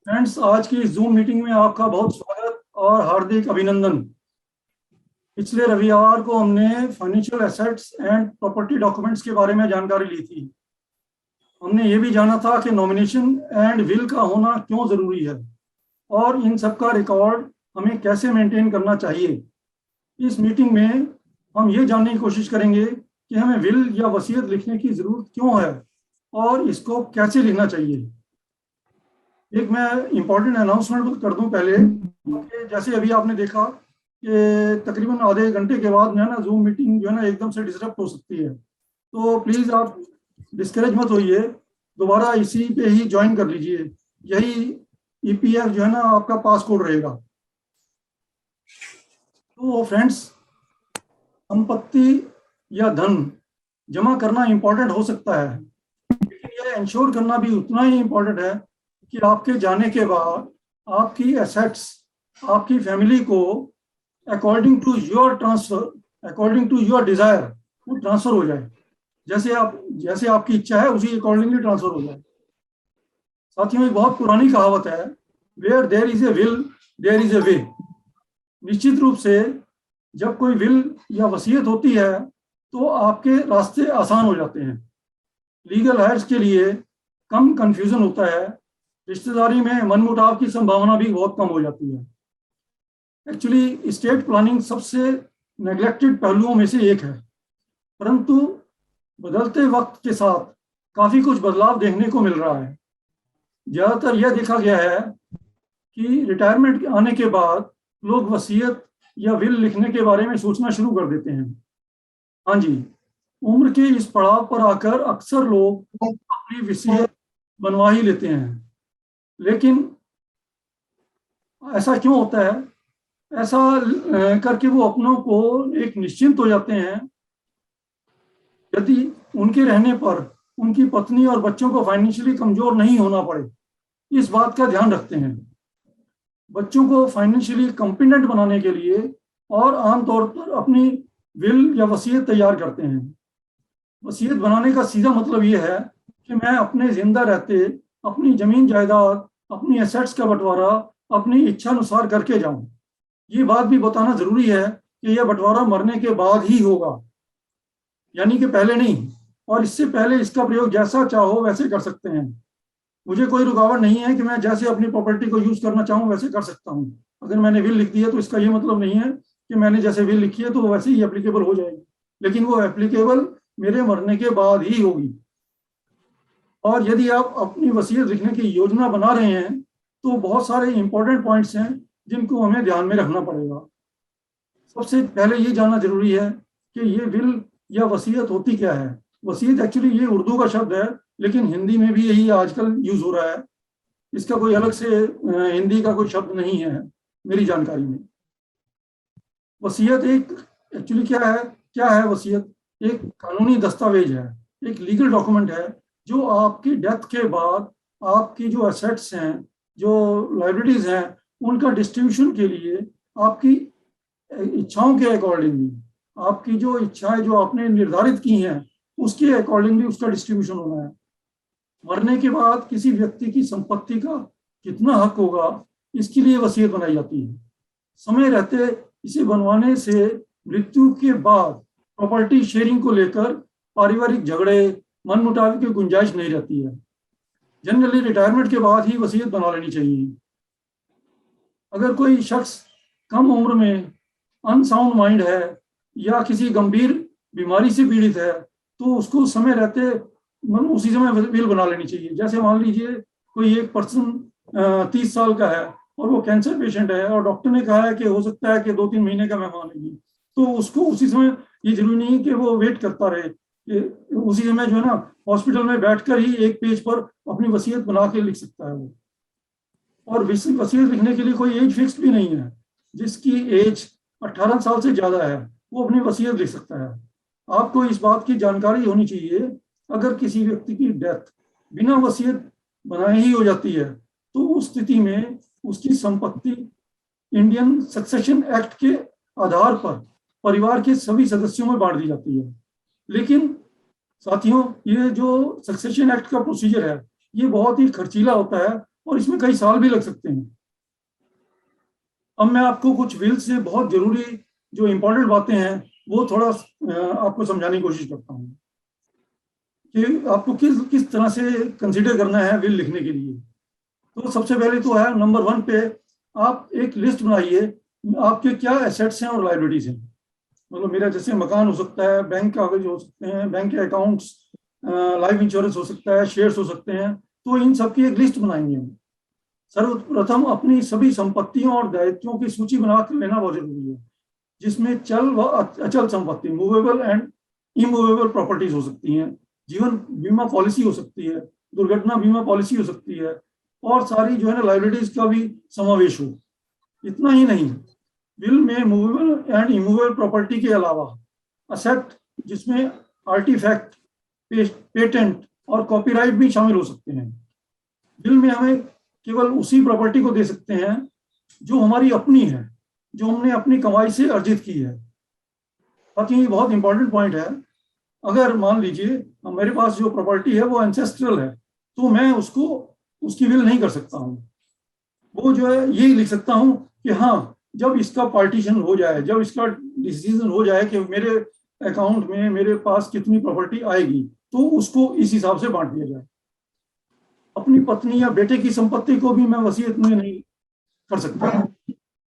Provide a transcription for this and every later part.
Friends, आज की zoom meeting में आपका बहुत स्वागत और हार्दिक अभिनंदन। पिछले रविवार को हमने financial assets and property documents के बारे में जानकारी ली थी। हमने ये भी जाना था कि नॉमिनेशन एंड विल का होना क्यों ज़रूरी है और इन सब का रिकॉर्ड हमें कैसे मेंटेन करना चाहिए। इस मीटिंग में हम ये जानने की कोशिश करेंगे कि हमें विल या वसीयत लिखने की ज़रूरत क्यों है और इसको कैसे लिखना चाहिए। एक मैं इम्पोर्टेंट अनाउंसमेंट कर दूं पहले कि जैसे अभी आपने देखा कि तकरीबन आधे घंटे के बाद जो है ना जूम मीटिंग जो है ना एकदम से डिसरप्ट हो सकती है। तो प्लीज़ आप डिस्करेज मत होइए, दोबारा इसी पे ही ज्वाइन कर लीजिए। यही ईपीएफ जो है ना आपका पास कोड रहेगा। तो फ्रेंड्स, संपत्ति या धन जमा करना इम्पोर्टेंट हो सकता है, लेकिन यह इंश्योर करना भी उतना ही इम्पोर्टेंट है कि आपके जाने के बाद आपकी एसेट्स आपकी फैमिली को according to your transfer, according to your desire वो ट्रांसफर हो जाए। जैसे आपकी इच्छा है उसी अकॉर्डिंगली ट्रांसफर हो जाए। साथियों, एक बहुत पुरानी कहावत है, where there is a will there is a way. निश्चित रूप से जब कोई विल या वसीयत होती है तो आपके रास्ते आसान हो जाते हैं। लीगल हायर्स के लिए कम कंफ्यूजन होता है, रिश्तेदारी में मनमुटाव की संभावना भी बहुत कम हो जाती है। एक्चुअली स्टेट प्लानिंग सबसे नेग्लेक्टेड पहलुओं में से एक है, परंतु बदलते वक्त के साथ काफ़ी कुछ बदलाव देखने को मिल रहा है। ज़्यादातर यह देखा गया है कि रिटायरमेंट आने के बाद लोग वसीयत या विल लिखने के बारे में सोचना शुरू कर देते हैं। हाँ जी, उम्र के इस पड़ाव पर आकर अक्सर लोग अपनी वसीयत बनवा ही लेते हैं। लेकिन ऐसा क्यों होता है? ऐसा करके वो अपनों को एक निश्चिंत हो जाते हैं यदि उनके रहने पर उनकी पत्नी और बच्चों को फाइनेंशियली कमजोर नहीं होना पड़े। इस बात का ध्यान रखते हैं। बच्चों को फाइनेंशियली कॉम्पिटेंट बनाने के लिए और आमतौर पर अपनी विल या वसीयत तैयार करते हैं। वसीयत बनाने का सीधा मतलब ये है कि मैं अपने जिंदा रहते अपनी जमीन जायदाद, अपनी एसेट्स का बंटवारा अपनी इच्छा अनुसार करके जाऊं। ये बात भी बताना जरूरी है कि यह बंटवारा मरने के बाद ही होगा, यानी कि पहले नहीं। और इससे पहले इसका प्रयोग जैसा चाहो वैसे कर सकते हैं। मुझे कोई रुकावट नहीं है कि मैं जैसे अपनी प्रॉपर्टी को यूज करना चाहूँ वैसे कर सकता हूँ। अगर मैंने विल लिख दी है तो इसका ये मतलब नहीं है कि मैंने जैसे विल लिखी है तो वैसे ही एप्लीकेबल हो जाएगी, लेकिन वो एप्लीकेबल मेरे मरने के बाद ही होगी। और यदि आप अपनी वसीयत लिखने की योजना बना रहे हैं तो बहुत सारे इंपॉर्टेंट पॉइंट्स हैं जिनको हमें ध्यान में रखना पड़ेगा। सबसे पहले ये जानना जरूरी है कि ये विल या वसीयत होती क्या है। वसीयत एक्चुअली ये उर्दू का शब्द है, लेकिन हिंदी में भी यही आजकल यूज हो रहा है। इसका कोई अलग से हिंदी का कोई शब्द नहीं है मेरी जानकारी में। वसीयत एक एक्चुअली क्या है वसीयत? एक कानूनी दस्तावेज है, एक लीगल डॉक्यूमेंट है जो आपकी डेथ के बाद आपकी जो एसेट्स हैं, जो लाइबिलिटीज हैं, उनका डिस्ट्रीब्यूशन के लिए आपकी इच्छाओं के अकॉर्डिंगली, आपकी जो इच्छाएं जो आपने निर्धारित की हैं उसके अकॉर्डिंगली उसका डिस्ट्रीब्यूशन होना है। मरने के बाद किसी व्यक्ति की संपत्ति का कितना हक होगा इसके लिए वसीयत बनाई जाती है। समय रहते इसे बनवाने से मृत्यु के बाद प्रॉपर्टी शेयरिंग को लेकर पारिवारिक झगड़े, मनमुटाव की गुंजाइश नहीं रहती है। जनरली रिटायरमेंट के बाद ही वसीयत बना लेनी चाहिए। अगर कोई शख्स कम उम्र में अनसाउंड माइंड है या किसी गंभीर बीमारी से पीड़ित है तो उसको समय रहते उसी समय विल बना लेनी चाहिए। जैसे मान लीजिए कोई एक पर्सन 30 साल का है और वो कैंसर पेशेंट है और डॉक्टर ने कहा है कि हो सकता है कि 2-3 महीने का मेहमान है, तो उसको उसी समय, ये जरूरी नहीं कि वो वेट करता रहे, उसी समय जो है ना हॉस्पिटल में बैठकर ही एक पेज पर अपनी वसीयत बना के लिख सकता है वो। और वसीयत लिखने के लिए कोई एज फिक्स भी नहीं है। जिसकी एज 18 साल से ज्यादा है वो अपनी वसीयत लिख सकता है। आपको इस बात की जानकारी होनी चाहिए, अगर किसी व्यक्ति की डेथ बिना वसीयत बनाए ही हो जाती है तो उस स्थिति में उसकी संपत्ति इंडियन सक्सेशन एक्ट के आधार पर परिवार के सभी सदस्यों में बांट दी जाती है। लेकिन साथियों, ये जो सक्सेशन एक्ट का प्रोसीजर है ये बहुत ही खर्चीला होता है और इसमें कई साल भी लग सकते हैं। अब मैं आपको कुछ विल से बहुत जरूरी जो इंपॉर्टेंट बातें हैं वो थोड़ा आपको समझाने की कोशिश करता हूँ कि आपको किस किस तरह से कंसीडर करना है विल लिखने के लिए। तो सबसे पहले तो है नंबर 1 पे आप एक लिस्ट बनाइए आपके क्या एसेट्स हैं और लाइबिलिटीज हैं। मतलब मेरा जैसे मकान हो सकता है, बैंक कागज हो सकते हैं, बैंक के अकाउंट्स, लाइफ इंश्योरेंस हो सकता है, शेयर्स हो सकते हैं। तो इन सब की एक लिस्ट बनाएंगे हम। सर्वप्रथम अपनी सभी संपत्तियों और दायित्वों की सूची बना कर लेना बहुत जरूरी है, जिसमें चल व अचल संपत्ति, मूवेबल एंड इमूवेबल प्रॉपर्टीज हो सकती हैं, जीवन बीमा पॉलिसी हो सकती है, दुर्घटना बीमा पॉलिसी हो सकती है, और सारी जो है ना लाइबिलिटीज का भी समावेश हो। इतना ही नहीं, विल में मूवेबल एंड इमूवेबल प्रॉपर्टी के अलावा असेट जिसमें आर्टिफैक्ट, पेटेंट और कॉपीराइट भी शामिल हो सकते हैं। विल में हमें केवल उसी प्रॉपर्टी को दे सकते हैं जो हमारी अपनी है, जो हमने अपनी कमाई से अर्जित की है। बाकी ये बहुत इंपॉर्टेंट पॉइंट है, अगर मान लीजिए मेरे पास जो प्रॉपर्टी है वो एंसेस्ट्रल है तो मैं उसको उसकी विल नहीं कर सकता हूँ। वो जो है यही लिख सकता हूँ कि हाँ जब इसका पार्टीशन हो जाए, जब इसका डिसीजन हो जाए कि मेरे अकाउंट में मेरे पास कितनी प्रॉपर्टी आएगी तो उसको इस हिसाब से बांट दिया जाए। अपनी पत्नी या बेटे की संपत्ति को भी मैं वसीयत में नहीं कर सकता।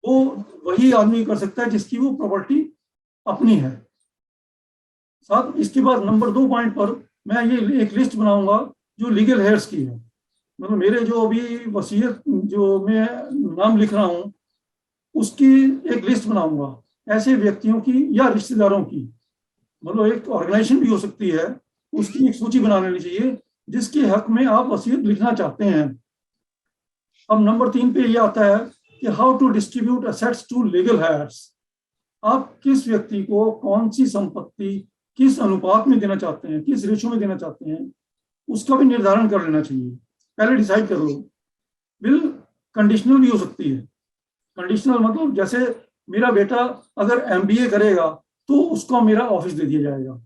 वो वही आदमी कर सकता है जिसकी वो प्रॉपर्टी अपनी है। साथ इसके बाद नंबर 2 पॉइंट पर मैं ये एक लिस्ट बनाऊंगा जो लीगल हेयर्स की है। मतलब मेरे जो अभी वसीयत जो मैं नाम लिख रहा हूँ उसकी एक लिस्ट बनाऊंगा ऐसे व्यक्तियों की या रिश्तेदारों की। मतलब एक ऑर्गेनाइजेशन भी हो सकती है, उसकी एक सूची बना लेनी चाहिए जिसके हक में आप वसीयत लिखना चाहते हैं। अब नंबर 3 पे ये आता है कि how to distribute assets to legal heirs. आप किस व्यक्ति को कौन सी संपत्ति किस अनुपात में देना चाहते हैं, किस रेशो में देना चाहते हैं, उसका भी निर्धारण कर लेना चाहिए। पहले डिसाइड कर लो। बिल कंडीशनल भी हो सकती है। कंडीशनल मतलब जैसे मेरा बेटा अगर एमबीए करेगा तो उसको मेरा ऑफिस दे दिया जाएगा,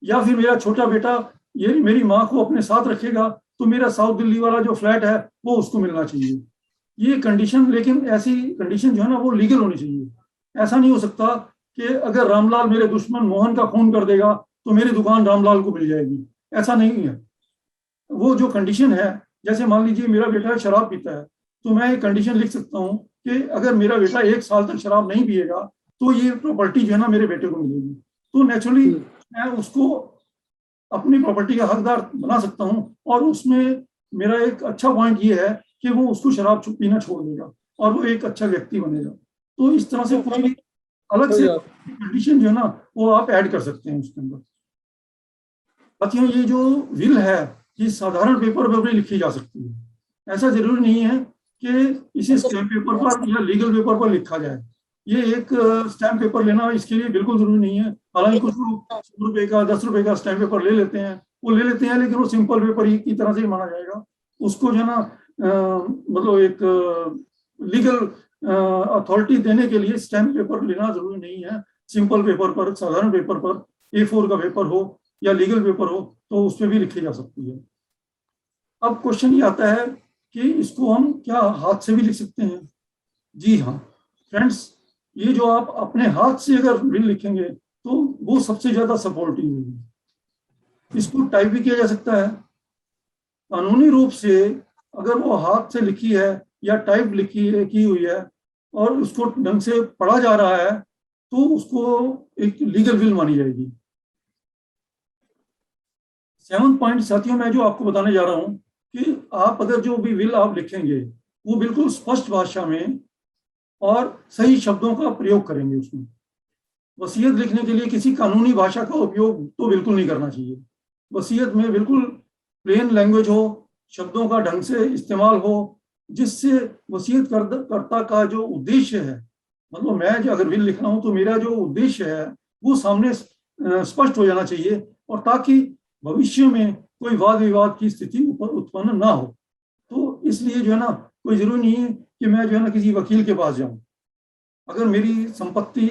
या फिर मेरा छोटा बेटा ये मेरी माँ को अपने साथ रखेगा तो मेरा साउथ दिल्ली वाला जो फ्लैट है वो उसको मिलना चाहिए। ये कंडीशन, लेकिन ऐसी कंडीशन जो है ना वो लीगल होनी चाहिए। ऐसा नहीं हो सकता कि अगर रामलाल मेरे दुश्मन मोहन का खून कर देगा तो मेरी दुकान रामलाल को मिल जाएगी, ऐसा नहीं है। वो जो कंडीशन है, जैसे मान लीजिए मेरा बेटा शराब पीता है तो मैं एक कंडीशन लिख सकता हूँ कि अगर मेरा बेटा 1 साल तक शराब नहीं पिएगा तो ये प्रॉपर्टी जो है ना मेरे बेटे को मिलेगी। तो नेचुरली मैं उसको अपनी प्रॉपर्टी का हकदार बना सकता हूँ, और उसमें मेरा एक अच्छा पॉइंट ये है कि वो उसको शराब पीना छोड़ देगा और वो एक अच्छा व्यक्ति बनेगा। तो इस तरह से कोई भी अलग से कंडीशन जो है ना वो आप ऐड कर सकते हैं उसके अंदर। बाकी ये जो विल है ये साधारण पेपर पर भी लिखी जा सकती है। ऐसा जरूरी नहीं है कि इसे स्टैम्प पेपर पर या लीगल पेपर पर लिखा जाए। ये एक स्टैम्प पेपर लेना इसके लिए बिल्कुल जरूरी नहीं है। हालांकि कुछ लोग 100 रुपए का 10 रुपए का स्टैम्प पेपर ले लेते हैं, लेकिन वो सिंपल पेपर ही की तरह से ही माना जाएगा। उसको जो है ना मतलब एक लीगल अथॉरिटी देने के लिए स्टैम्प पेपर लेना जरूरी नहीं है। सिंपल पेपर पर, साधारण पेपर पर, A4 का पेपर हो या लीगल पेपर हो तो उस पर भी लिखी जा सकती है। अब क्वेश्चन ये आता है कि इसको हम क्या हाथ से भी लिख सकते हैं? जी हाँ फ्रेंड्स, ये जो आप अपने हाथ से अगर विल लिखेंगे तो वो सबसे ज्यादा सपोर्टिव होगी। इसको टाइप भी किया जा सकता है। कानूनी रूप से अगर वो हाथ से लिखी है या टाइप की हुई है और उसको ढंग से पढ़ा जा रहा है तो उसको एक लीगल विल मानी जाएगी। 7 पॉइंट साथियों मैं जो आपको बताने जा रहा हूं कि आप अगर जो भी विल आप लिखेंगे वो बिल्कुल स्पष्ट भाषा में और सही शब्दों का प्रयोग करेंगे उसमें। वसीयत लिखने के लिए किसी कानूनी भाषा का उपयोग तो बिल्कुल नहीं करना चाहिए। वसीयत में बिल्कुल प्लेन लैंग्वेज हो, शब्दों का ढंग से इस्तेमाल हो, जिससे वसीयत कर्ता का जो उद्देश्य है, मतलब मैं जो अगर विल लिख रहा हूं तो मेरा जो उद्देश्य है वो सामने स्पष्ट हो जाना चाहिए, और ताकि भविष्य में कोई वाद विवाद की स्थिति उत्पन्न ना हो। तो इसलिए जो है ना कोई जरूरी नहीं है कि मैं जो है ना किसी वकील के पास जाऊं। अगर मेरी संपत्ति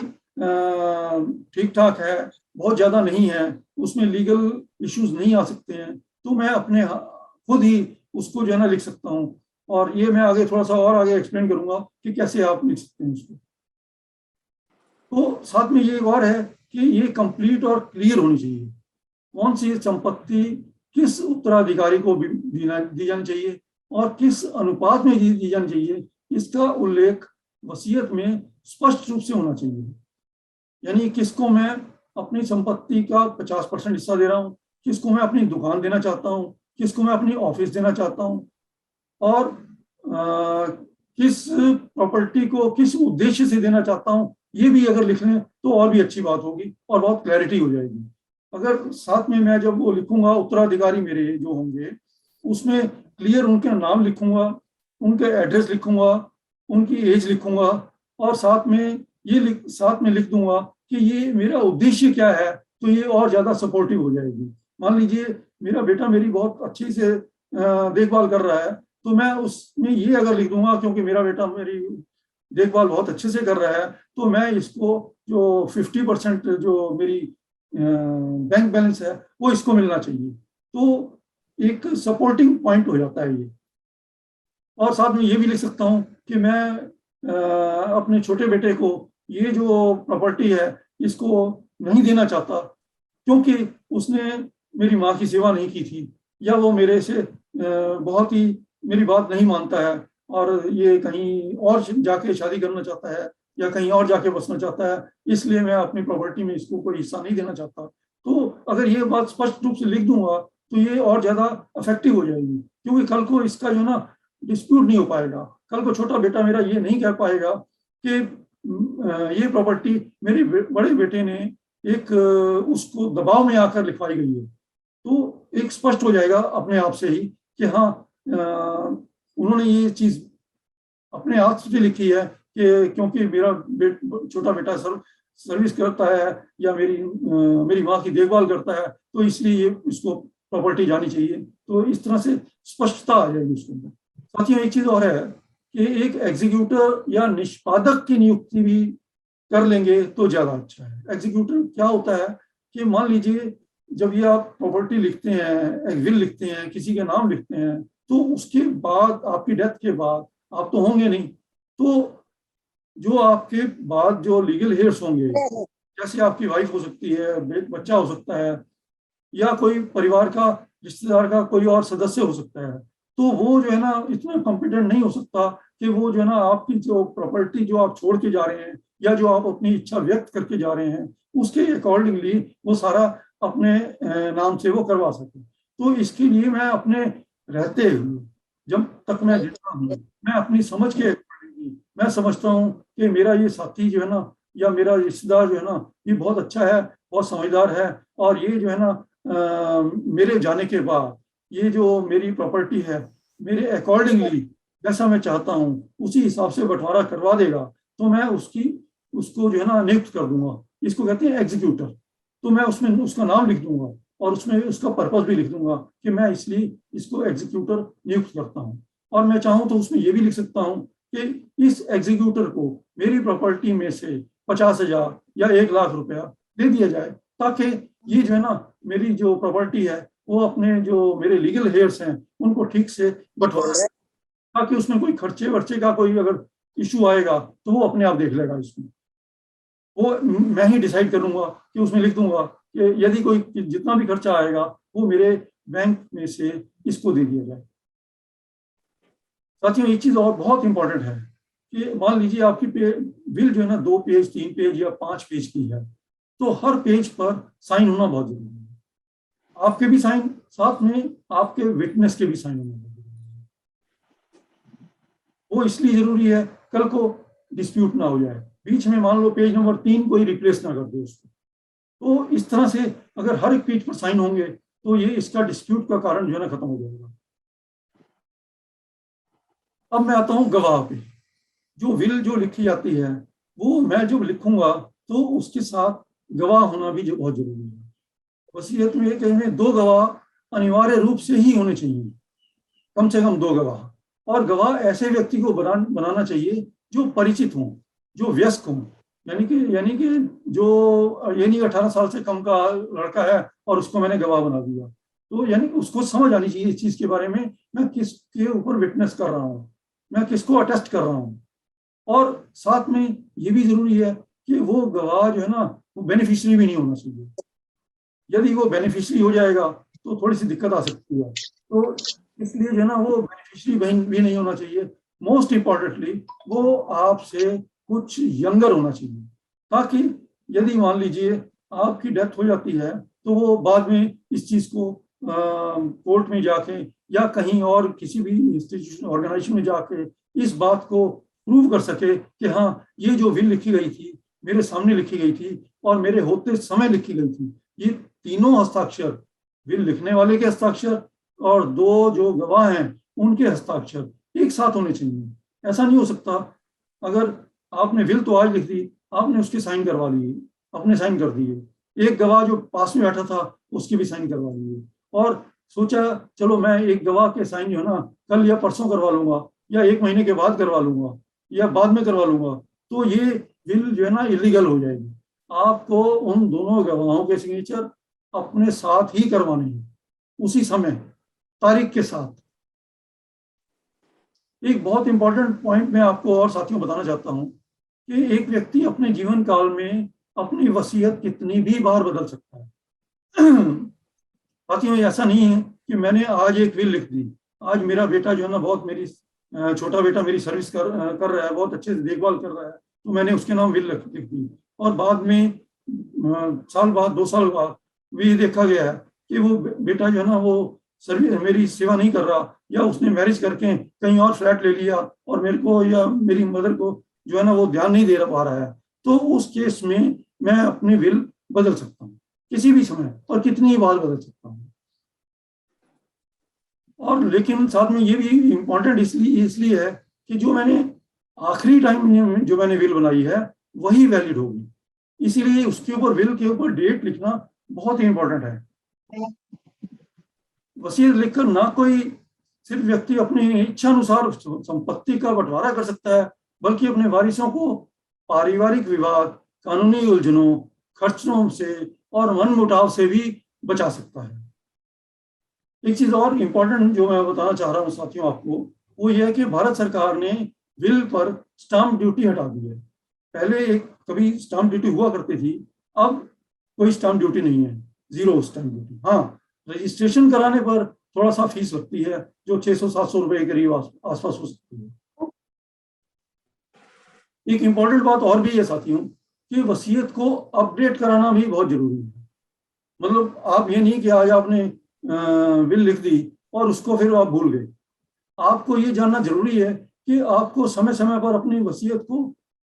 ठीक ठाक है, बहुत ज्यादा नहीं है, उसमें लीगल इश्यूज नहीं आ सकते हैं, तो मैं अपने खुद ही उसको जो है ना लिख सकता हूँ। और ये मैं आगे थोड़ा सा और आगे एक्सप्लेन करूंगा कि कैसे आप लिख सकते हैं इसको। तो साथ में ये एक और है कि ये कंप्लीट और क्लियर होनी चाहिए, कौन सी संपत्ति किस उत्तराधिकारी को दी जानी चाहिए और किस अनुपात में दी जानी चाहिए, इसका उल्लेख वसीयत में स्पष्ट रूप से होना चाहिए। यानी किसको मैं अपनी संपत्ति का 50% हिस्सा दे रहा हूँ, किसको मैं अपनी दुकान देना चाहता हूँ, किसको मैं अपनी ऑफिस देना चाहता हूँ, और किस प्रॉपर्टी को किस उद्देश्य से देना चाहता हूँ, ये भी अगर लिख लें तो और भी अच्छी बात होगी और बहुत क्लैरिटी हो जाएगी। अगर साथ में मैं जब वो लिखूंगा उत्तराधिकारी मेरे जो होंगे, उसमें क्लियर उनके नाम लिखूंगा, उनके एड्रेस लिखूंगा, उनकी एज लिखूंगा, और साथ में साथ में लिख दूंगा कि ये मेरा उद्देश्य क्या है, तो ये और ज्यादा सपोर्टिव हो जाएगी। मान लीजिए मेरा बेटा मेरी बहुत अच्छी से देखभाल कर रहा है, तो मैं उसमें ये अगर लिख दूंगा क्योंकि मेरा बेटा मेरी देखभाल बहुत अच्छे से कर रहा है, तो मैं इसको जो 50% जो मेरी बैंक बैलेंस है वो इसको मिलना चाहिए। तो एक सपोर्टिंग पॉइंट हो जाता है ये। और साथ में ये भी लिख सकता हूँ कि मैं अपने छोटे बेटे को ये जो प्रॉपर्टी है इसको नहीं देना चाहता क्योंकि उसने मेरी माँ की सेवा नहीं की थी, या वो मेरे से बहुत ही मेरी बात नहीं मानता है और ये कहीं और जाके शादी करना चाहता है या कहीं और जाके बसना चाहता है, इसलिए मैं अपनी प्रॉपर्टी में इसको कोई हिस्सा नहीं देना चाहता। तो अगर ये बात स्पष्ट रूप से लिख दूंगा तो ये और ज्यादा इफेक्टिव हो जाएगी, क्योंकि कल को इसका जो ना डिस्प्यूट नहीं हो पाएगा। कल को छोटा बेटा मेरा ये नहीं कह पाएगा कि ये प्रॉपर्टी मेरे बड़े बेटे ने एक उसको दबाव में आकर लिखवाई गई है। तो एक स्पष्ट हो जाएगा अपने आप से ही कि हाँ उन्होंने ये चीज अपने हाथ से लिखी है कि क्योंकि मेरा छोटा बेटा सर्विस करता है या मेरी माँ की देखभाल करता है, तो इसलिए इसको प्रॉपर्टी जानी चाहिए। तो इस तरह से स्पष्टता आ जाएगी उसके अंदर। साथियों एक चीज और है कि एक एग्जीक्यूटर या निष्पादक की नियुक्ति भी कर लेंगे तो ज्यादा अच्छा है। एग्जीक्यूटर क्या होता है कि मान लीजिए जब ये आप प्रॉपर्टी लिखते हैं, विल लिखते हैं, किसी के नाम लिखते हैं, तो उसके बाद आपकी डेथ के बाद आप तो होंगे नहीं, तो जो आपके बाद जो लीगल हेयर्स होंगे, जैसे आपकी वाइफ हो सकती है, बच्चा हो सकता है, या कोई परिवार का रिश्तेदार का कोई और सदस्य हो सकता है, तो वो जो है ना इतना कॉम्पिटेंट नहीं हो सकता कि वो जो है ना आपकी जो प्रॉपर्टी जो आप छोड़ के जा रहे हैं या जो आप अपनी इच्छा व्यक्त करके जा रहे हैं उसके अकॉर्डिंगली वो सारा अपने नाम से वो करवा सके। तो इसके लिए मैं अपने रहते हुए जब तक मैं जितना हूँ, मैं अपनी समझ के अकॉर्डिंगली मैं समझता हूँ कि मेरा ये साथी जो है ना या मेरा रिश्तेदार जो है ना ये बहुत अच्छा है, बहुत समझदार है, और ये जो है ना मेरे जाने के बाद ये जो मेरी प्रॉपर्टी है मेरे अकॉर्डिंगली जैसा मैं चाहता हूँ उसी हिसाब से बंटवारा करवा देगा, तो मैं उसको जो है ना नियुक्त कर दूंगा। इसको कहते हैं एग्जीक्यूटर। तो मैं उसमें उसका नाम लिख दूंगा और उसमें उसका पर्पस भी लिख दूंगा कि मैं इसलिए इसको एग्जीक्यूटर नियुक्त करता हूँ। और मैं चाहूँ तो उसमें ये भी लिख सकता हूँ कि इस एग्जीक्यूटर को मेरी प्रॉपर्टी में से 50,000 या 1,00,000 रुपया दे दिया जाए, ताकि ये जो है ना मेरी जो प्रॉपर्टी है वो अपने जो मेरे लीगल हेयर्स हैं उनको ठीक से बंटवारा, ताकि उसमें कोई खर्चे वर्चे का कोई अगर इशू आएगा तो वो अपने आप देख लेगा। इसमें वो मैं ही डिसाइड करूंगा कि उसमें लिख दूंगा कि यदि कोई जितना भी खर्चा आएगा वो मेरे बैंक में से इसको दे दिया जाए। साथियों एक चीज और बहुत इंपॉर्टेंट है कि मान लीजिए आपकी बिल जो है ना 2 पेज 3 पेज या 5 पेज की है, तो हर पेज पर साइन होना बहुत जरूरी है। आपके भी साइन, साथ में आपके विटनेस के भी साइन होना बहुत जरूरी है। वो इसलिए जरूरी है कल को डिस्प्यूट ना हो जाए, बीच में मान लो पेज नंबर 3 कोई रिप्लेस ना कर दे उसको। तो इस तरह से अगर हर एक पेज पर साइन होंगे तो ये इसका डिस्प्यूट का कारण जो है ना खत्म हो जाएगा। अब मैं आता हूं गवाह पे। जो विल जो लिखी जाती है वो मैं जब लिखूंगा तो उसके साथ गवाह होना भी बहुत जरूरी है। वसीयत में ये कहेंगे 2 गवाह अनिवार्य रूप से ही होने चाहिए, कम से कम 2 गवाह। और गवाह ऐसे व्यक्ति को बनाना चाहिए जो परिचित हों, जो व्यस्क हों, यानी कि जो ये नहीं 18 साल से कम का लड़का है और उसको मैंने गवाह बना दिया। तो यानी उसको समझ आनी चाहिए इस चीज के बारे में, मैं किसके ऊपर विटनेस कर रहा हूँ, मैं किसको अटेस्ट कर रहा हूँ। और साथ में ये भी जरूरी है कि वो गवाह जो है ना वो बेनिफिशियरी भी नहीं होना चाहिए। यदि वो बेनिफिशियरी हो जाएगा तो थोड़ी सी दिक्कत आ सकती है। तो इसलिए जो है ना वो बेनिफिशियरी भी नहीं होना चाहिए। मोस्ट इंपॉर्टेंटली वो आपसे कुछ यंगर होना चाहिए, ताकि यदि मान लीजिए आपकी डेथ हो जाती है तो वो बाद में इस चीज को कोर्ट में जाके या कहीं और किसी भी इंस्टीट्यूशन ऑर्गेनाइजेशन में जाके इस बात को प्रूव कर सके कि हाँ ये जो विल लिखी गई थी मेरे सामने लिखी गई थी और मेरे होते समय लिखी गई थी। ये तीनों हस्ताक्षर, विल लिखने वाले के हस्ताक्षर और दो जो गवाह हैं उनके हस्ताक्षर एक साथ होने चाहिए। ऐसा नहीं हो सकता अगर आपने विल तो आज लिख दी, आपने उसके साइन करवा लिए, अपने साइन कर दिए, एक गवाह जो पास में बैठा था उसके भी साइन करवा लिए और सोचा चलो मैं एक गवाह के साइन जो है ना कल या परसों करवा लूंगा या एक महीने के बाद करवा लूंगा या बाद में करवा लूंगा, तो ये विल जो है ना इलीगल हो जाएगी। आपको उन दोनों गवाहों के सिग्नेचर अपने साथ ही करवाने हैं, उसी समय तारीख के साथ। एक बहुत इंपॉर्टेंट पॉइंट मैं आपको और साथियों बताना चाहता हूं कि एक व्यक्ति अपने जीवन काल में अपनी वसीयत कितनी भी बार बदल सकता है। साथियों ऐसा नहीं है कि मैंने आज एक विल लिख दी, आज मेरा बेटा जो है ना बहुत मेरी छोटा बेटा मेरी सर्विस कर रहा है, बहुत अच्छे से देखभाल कर रहा है, तो मैंने उसके नाम विल लिख दी और बाद में साल बाद 2 साल बाद भी देखा गया है कि वो बेटा जो है ना वो सर्विस मेरी सेवा नहीं कर रहा या उसने मैरिज करके कहीं और फ्लैट ले लिया और मेरे को या मेरी मदर को जो है ना वो ध्यान नहीं दे पा रहा है, तो उस केस में मैं अपनी विल बदल सकता हूँ किसी भी समय और कितनी बार बदल सकता हूँ। और लेकिन साथ में ये भी इम्पोर्टेंट इसलिए है कि जो मैंने आखिरी टाइम में जो मैंने विल बनाई है वही वैलिड होगी, इसीलिए उसके ऊपर विल के ऊपर डेट लिखना बहुत ही इंपॉर्टेंट है। वसीयत लिखकर ना कोई सिर्फ व्यक्ति अपनी इच्छा अनुसार संपत्ति का बंटवारा कर सकता है, बल्कि अपने वारिसों को पारिवारिक विवाद, कानूनी उलझनों, खर्चों से और मनमुटाव से भी बचा सकता है। एक चीज और इम्पोर्टेंट जो मैं बताना चाह रहा हूँ साथियों आपको, वो ये है कि भारत सरकार ने विल पर स्टाम्प ड्यूटी हटा दी है। पहले एक कभी स्टाम्प ड्यूटी हुआ करती थी, अब कोई स्टाम्प ड्यूटी नहीं है, जीरो स्टाम्प ड्यूटी। हाँ, रजिस्ट्रेशन कराने पर थोड़ा सा फीस लगती है जो 600-700 रुपए के करीब आसपास हो सकती है। एक इम्पोर्टेंट बात और भी है साथियों कि वसीयत को अपडेट कराना भी बहुत जरूरी है। मतलब आप ये नहीं कि आज आपने विल लिख दी और उसको फिर आप भूल गए। आपको ये जानना जरूरी है कि आपको समय समय पर अपनी वसीयत को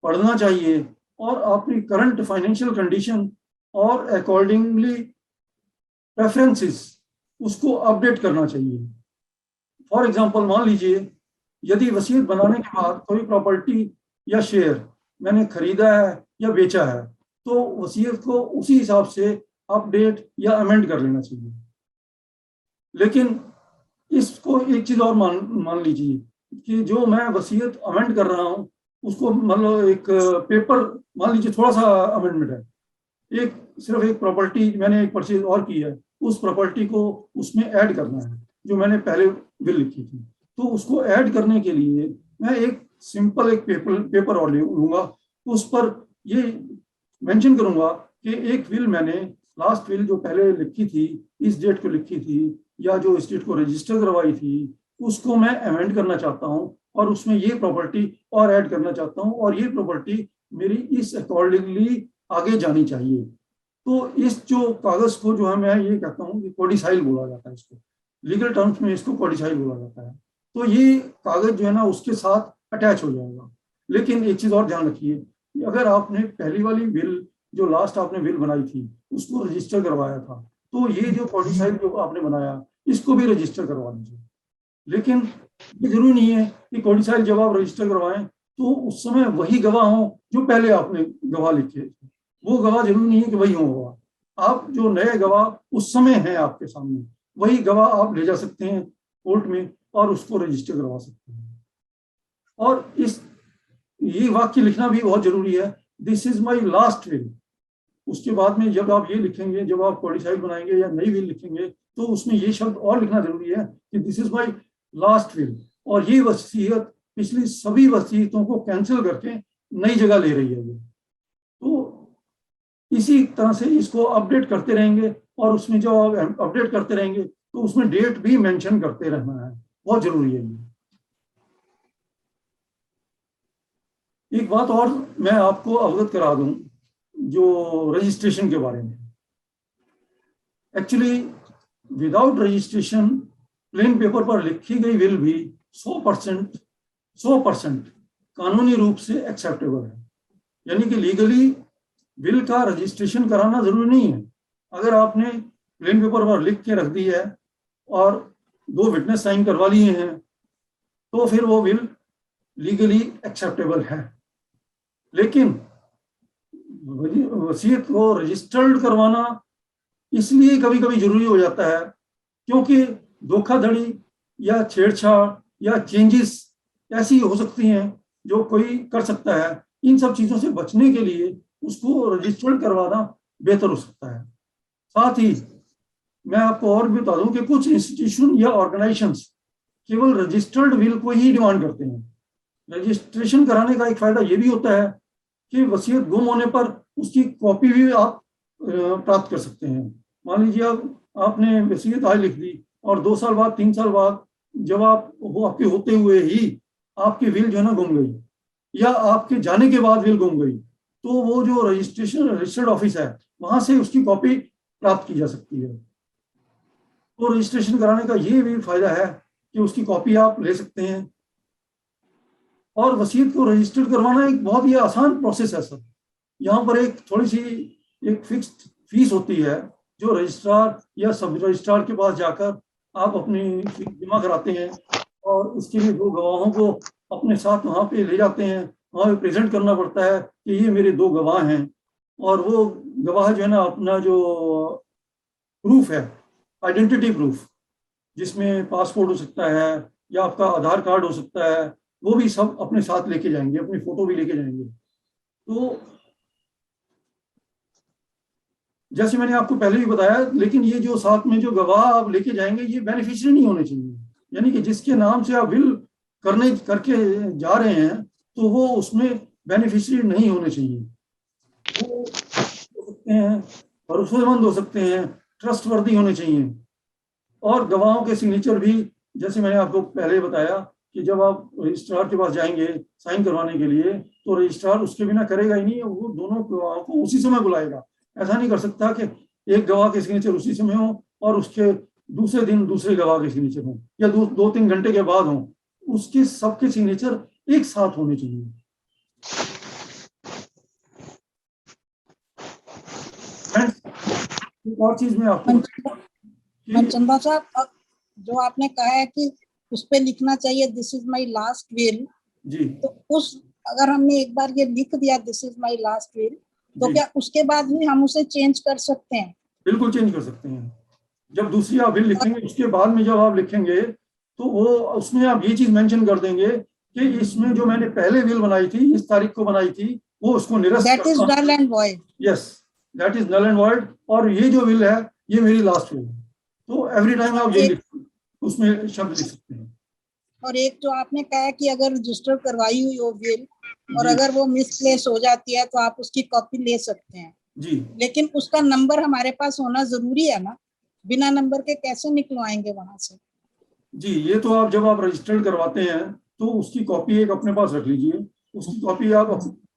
पढ़ना चाहिए और अपनी करंट फाइनेंशियल कंडीशन और अकॉर्डिंगली प्रेफरेंसेस उसको अपडेट करना चाहिए। फॉर एग्जांपल मान लीजिए यदि वसीयत बनाने के बाद कोई प्रॉपर्टी या शेयर मैंने खरीदा है या बेचा है, तो वसीयत को उसी हिसाब से अपडेट या अमेंड कर लेना चाहिए। लेकिन इसको एक चीज और मान लीजिए कि जो मैं वसीयत अमेंड कर रहा हूँ उसको मतलब एक पेपर मान लीजिए थोड़ा सा अमेंडमेंट है, एक सिर्फ एक प्रॉपर्टी मैंने एक परचेज और की है, उस प्रॉपर्टी को उसमें ऐड करना है जो मैंने पहले विल लिखी थी, तो उसको ऐड करने के लिए मैं एक सिंपल एक पेपर और लूंगा, उस पर ये मेंशन करूंगा कि एक विल मैंने लास्ट विल जो पहले लिखी थी इस डेट को लिखी थी या जो इस डेट को रजिस्टर करवाई थी उसको मैं अमेंड करना चाहता हूँ और उसमें ये प्रॉपर्टी और ऐड करना चाहता हूँ और ये प्रॉपर्टी मेरी इस अकॉर्डिंगली आगे जानी चाहिए। तो इस जो कागज को जो है मैं ये कहता हूँ कि कोडिसाइल बोला जाता है, इसको लीगल टर्म्स में इसको कोडिसाइल बोला जाता है। तो ये कागज जो है ना उसके साथ अटैच हो जाएगा। लेकिन एक चीज और ध्यान रखिए, अगर आपने पहली वाली विल जो लास्ट आपने विल बनाई थी उसको रजिस्टर करवाया था, तो ये जो कोडिसाइल जो आपने बनाया इसको भी रजिस्टर करवा लीजिए। लेकिन ये जरूरी नहीं है कि कोडिसाइल जब आप रजिस्टर करवाएं तो उस समय वही गवाह हो जो पहले आपने गवाह लिखे थे, वो गवाह जरूरी नहीं है कि वही हो। आप जो नए गवाह उस समय हैं आपके सामने, वही गवाह आप ले जा सकते हैं कोर्ट में और उसको रजिस्टर करवा सकते हैं। और इस ये वाक्य लिखना भी बहुत जरूरी है, this is my last will. उसके बाद में जब आप ये लिखेंगे, जब आप कोडिसाइल बनाएंगे या नई विल लिखेंगे, तो उसमें ये शब्द और लिखना जरूरी है कि this is my last will, और ये वसीयत पिछली सभी वसीयतों को कैंसिल करके नई जगह ले रही है ये। तो इसी तरह से इसको अपडेट करते रहेंगे, और उसमें जो आप अपडेट करते रहेंगे तो उसमें डेट भी मेंशन करते रहना है, बहुत जरूरी है ये। एक बात और मैं आपको अवगत करा दूं जो रजिस्ट्रेशन के बारे में। Actually without registration plain paper पर लिखी गई विल भी 100% कानूनी रूप से एक्सेप्टेबल है। यानी कि लीगली विल का रजिस्ट्रेशन कराना जरूरी नहीं है। अगर आपने प्लेन पेपर पर लिख के रख दी है और 2 विटनेस साइन करवा लिए हैं तो फिर वो विल लीगली एक्सेप्टेबल है। लेकिन वसीयत को रजिस्टर्ड करवाना इसलिए कभी कभी जरूरी हो जाता है क्योंकि धोखाधड़ी या छेड़छाड़ या चेंजेस ऐसी हो सकती हैं जो कोई कर सकता है। इन सब चीजों से बचने के लिए उसको रजिस्टर्ड करवाना बेहतर हो सकता है। साथ ही मैं आपको और भी बता दूं कि कुछ इंस्टीट्यूशन या ऑर्गेनाइजेशंस केवल रजिस्टर्ड विल को ही डिमांड करते हैं। रजिस्ट्रेशन कराने का एक फायदा ये भी होता है कि वसीयत गुम होने पर उसकी कॉपी भी आप प्राप्त कर सकते हैं। मान लीजिए आपने वसीयत आज लिख दी और 2 साल बाद 3 साल बाद जब आप वो आपके होते हुए ही आपकी विल जो है ना गुम गई, या आपके जाने के बाद विल गुम गई, तो वो जो रजिस्टर्ड ऑफिस है वहां से उसकी कॉपी प्राप्त की जा सकती है। तो रजिस्ट्रेशन कराने का ये भी फायदा है कि उसकी कॉपी आप ले सकते हैं। और वसीयत को रजिस्टर करवाना एक बहुत ही आसान प्रोसेस है सर। यहाँ पर एक थोड़ी सी एक फिक्स्ड फीस होती है जो रजिस्ट्रार या सब रजिस्ट्रार के पास जाकर आप अपनी फीस जमा कराते हैं, और उसके लिए 2 गवाहों को अपने साथ वहाँ पे ले जाते हैं। वहाँ पे प्रेजेंट करना पड़ता है कि ये मेरे 2 गवाह हैं, और वो गवाह जो है ना अपना जो प्रूफ है, आइडेंटिटी प्रूफ, जिसमें पासपोर्ट हो सकता है या आपका आधार कार्ड हो सकता है, वो भी सब अपने साथ लेके जाएंगे, अपनी फोटो भी लेके जाएंगे। तो जैसे मैंने आपको पहले भी बताया, लेकिन ये जो साथ में जो गवाह आप लेके जाएंगे ये बेनिफिशियरी नहीं होने चाहिए। यानी कि जिसके नाम से आप विल करके जा रहे हैं तो वो उसमें बेनिफिशियरी नहीं होने चाहिए। वो हो सकते हैं, भरोसेमंद हो सकते हैं, ट्रस्टवर्दी होने चाहिए। और गवाहों के सिग्नेचर भी, जैसे मैंने आपको पहले बताया कि जब आप रजिस्ट्रार के पास जाएंगे साइन करवाने के लिए तो रजिस्ट्रार उसके बिना करेगा ही नहीं, वो दोनों गवाहों को उसी समय बुलाएगा। ऐसा नहीं कर सकता कि एक गवाह के सिग्नेचर उसी समय हो और उसके दूसरे दिन दूसरे गवाह के सिग्नेचर हो, या 2-3 घंटे के बाद हो। उसके सबके सिग्नेचर एक साथ होने चाहिए। एक और चीज में आपको मनचंदा साहब, जो आपने कहा है कि उस पे लिखना चाहिए this is my last will जी, तो अगर हमने एक बार ये लिख दिया this is my last will तो क्या उसके बाद भी हम उसे चेंज कर सकते हैं? बिल्कुल चेंज कर सकते हैं। जब दूसरी आप विल लिखेंगे उसके बाद में जब आप लिखेंगे तो वो उसमें आप ये चीज मेंशन कर देंगे कि इसमें जो मैंने पहले विल बनाई थी, इस तारीख को बनाई थी, वो उसको निरस्त that is null and void. Yes, that is null and void, और ये जो विल है ये मेरी लास्ट विल है। तो एवरी टाइम आप ये उसमें शब्द लिख सकते हैं। और एक जो आपने कहा कि अगर रजिस्टर करवाई हुई हो विल और अगर वो मिसप्लेस हो जाती है तो आप उसकी कॉपी ले सकते हैं जी, लेकिन उसका नंबर हमारे पास होना जरूरी है ना, बिना नंबर के कैसे निकलवाएंगे वहां से? जी, ये तो आप जब आप रजिस्टर्ड करवाते हैं तो उसकी कॉपी एक अपने पास रख लीजिए। उसकी कॉपी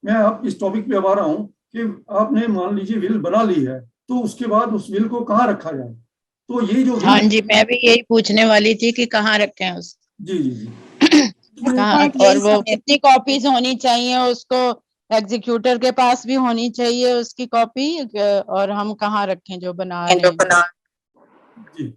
मैं आप इस टॉपिक पे अब आ रहा हूँ कि आपने मान लीजिए विल बना ली है तो उसके बाद उस विल को कहाँ रखा जाए। तो ये जो हाँ जी, मैं भी यही पूछने वाली थी कि कहाँ रखें उस जी जी जी कहाँ, और वो कितनी कॉपीज होनी चाहिए, उसको एग्जीक्यूटर के पास भी होनी चाहिए उसकी कॉपी, और हम कहाँ रखें जो बना रहे हैं? जी,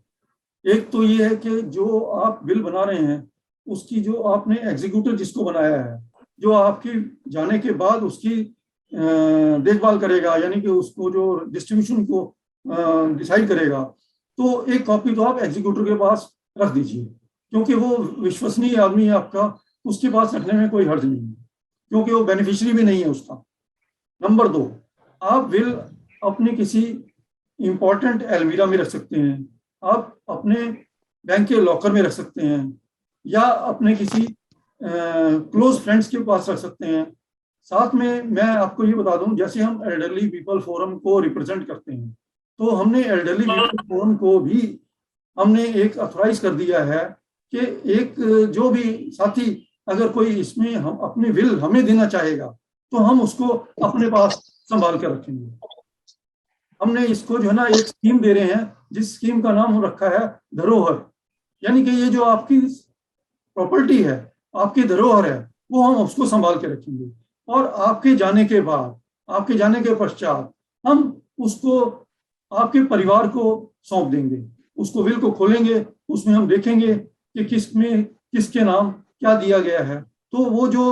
एक तो ये है कि जो आप बिल बना रहे हैं उसकी जो आपने एग्जीक्यूटिव जिसको बनाया है, जो आपकी जाने के बाद उसकी देखभाल करेगा, यानी कि उसको जो डिस्ट्रीब्यूशन को डिसाइड करेगा, तो एक कॉपी तो आप एग्जीक्यूटिव के पास रख दीजिए, क्योंकि वो विश्वसनीय आदमी है आपका, उसके पास रखने में कोई हर्ज नहीं है, क्योंकि वो बेनिफिशियरी भी नहीं है उसका। नंबर 2, आप विल अपनी किसी इंपॉर्टेंट अलमीरा में रख सकते हैं, आप अपने बैंक के लॉकर में रख सकते हैं या अपने किसी क्लोज फ्रेंड्स के पास रख सकते हैं। साथ में मैं आपको ये बता दूं, जैसे हम एल्डरली पीपल फोरम को रिप्रेजेंट करते हैं, तो हमने एल्डरली पीपल फोरम को भी हमने एक अथॉराइज कर दिया है कि एक जो भी साथी अगर कोई इसमें हम अपनी विल हमें देना चाहेगा तो हम उसको अपने पास संभाल कर रखेंगे। हमने इसको जो है ना एक स्कीम दे रहे हैं, जिस स्कीम का नाम रखा है धरोहर, यानी कि ये जो आपकी प्रॉपर्टी है, आपकी धरोहर है, वो हम उसको संभाल के रखेंगे और आपके जाने के बाद, आपके जाने के पश्चात हम उसको आपके परिवार को सौंप देंगे। उसको विल को खोलेंगे, उसमें हम देखेंगे कि किसमें किसके नाम क्या दिया गया है, तो वो जो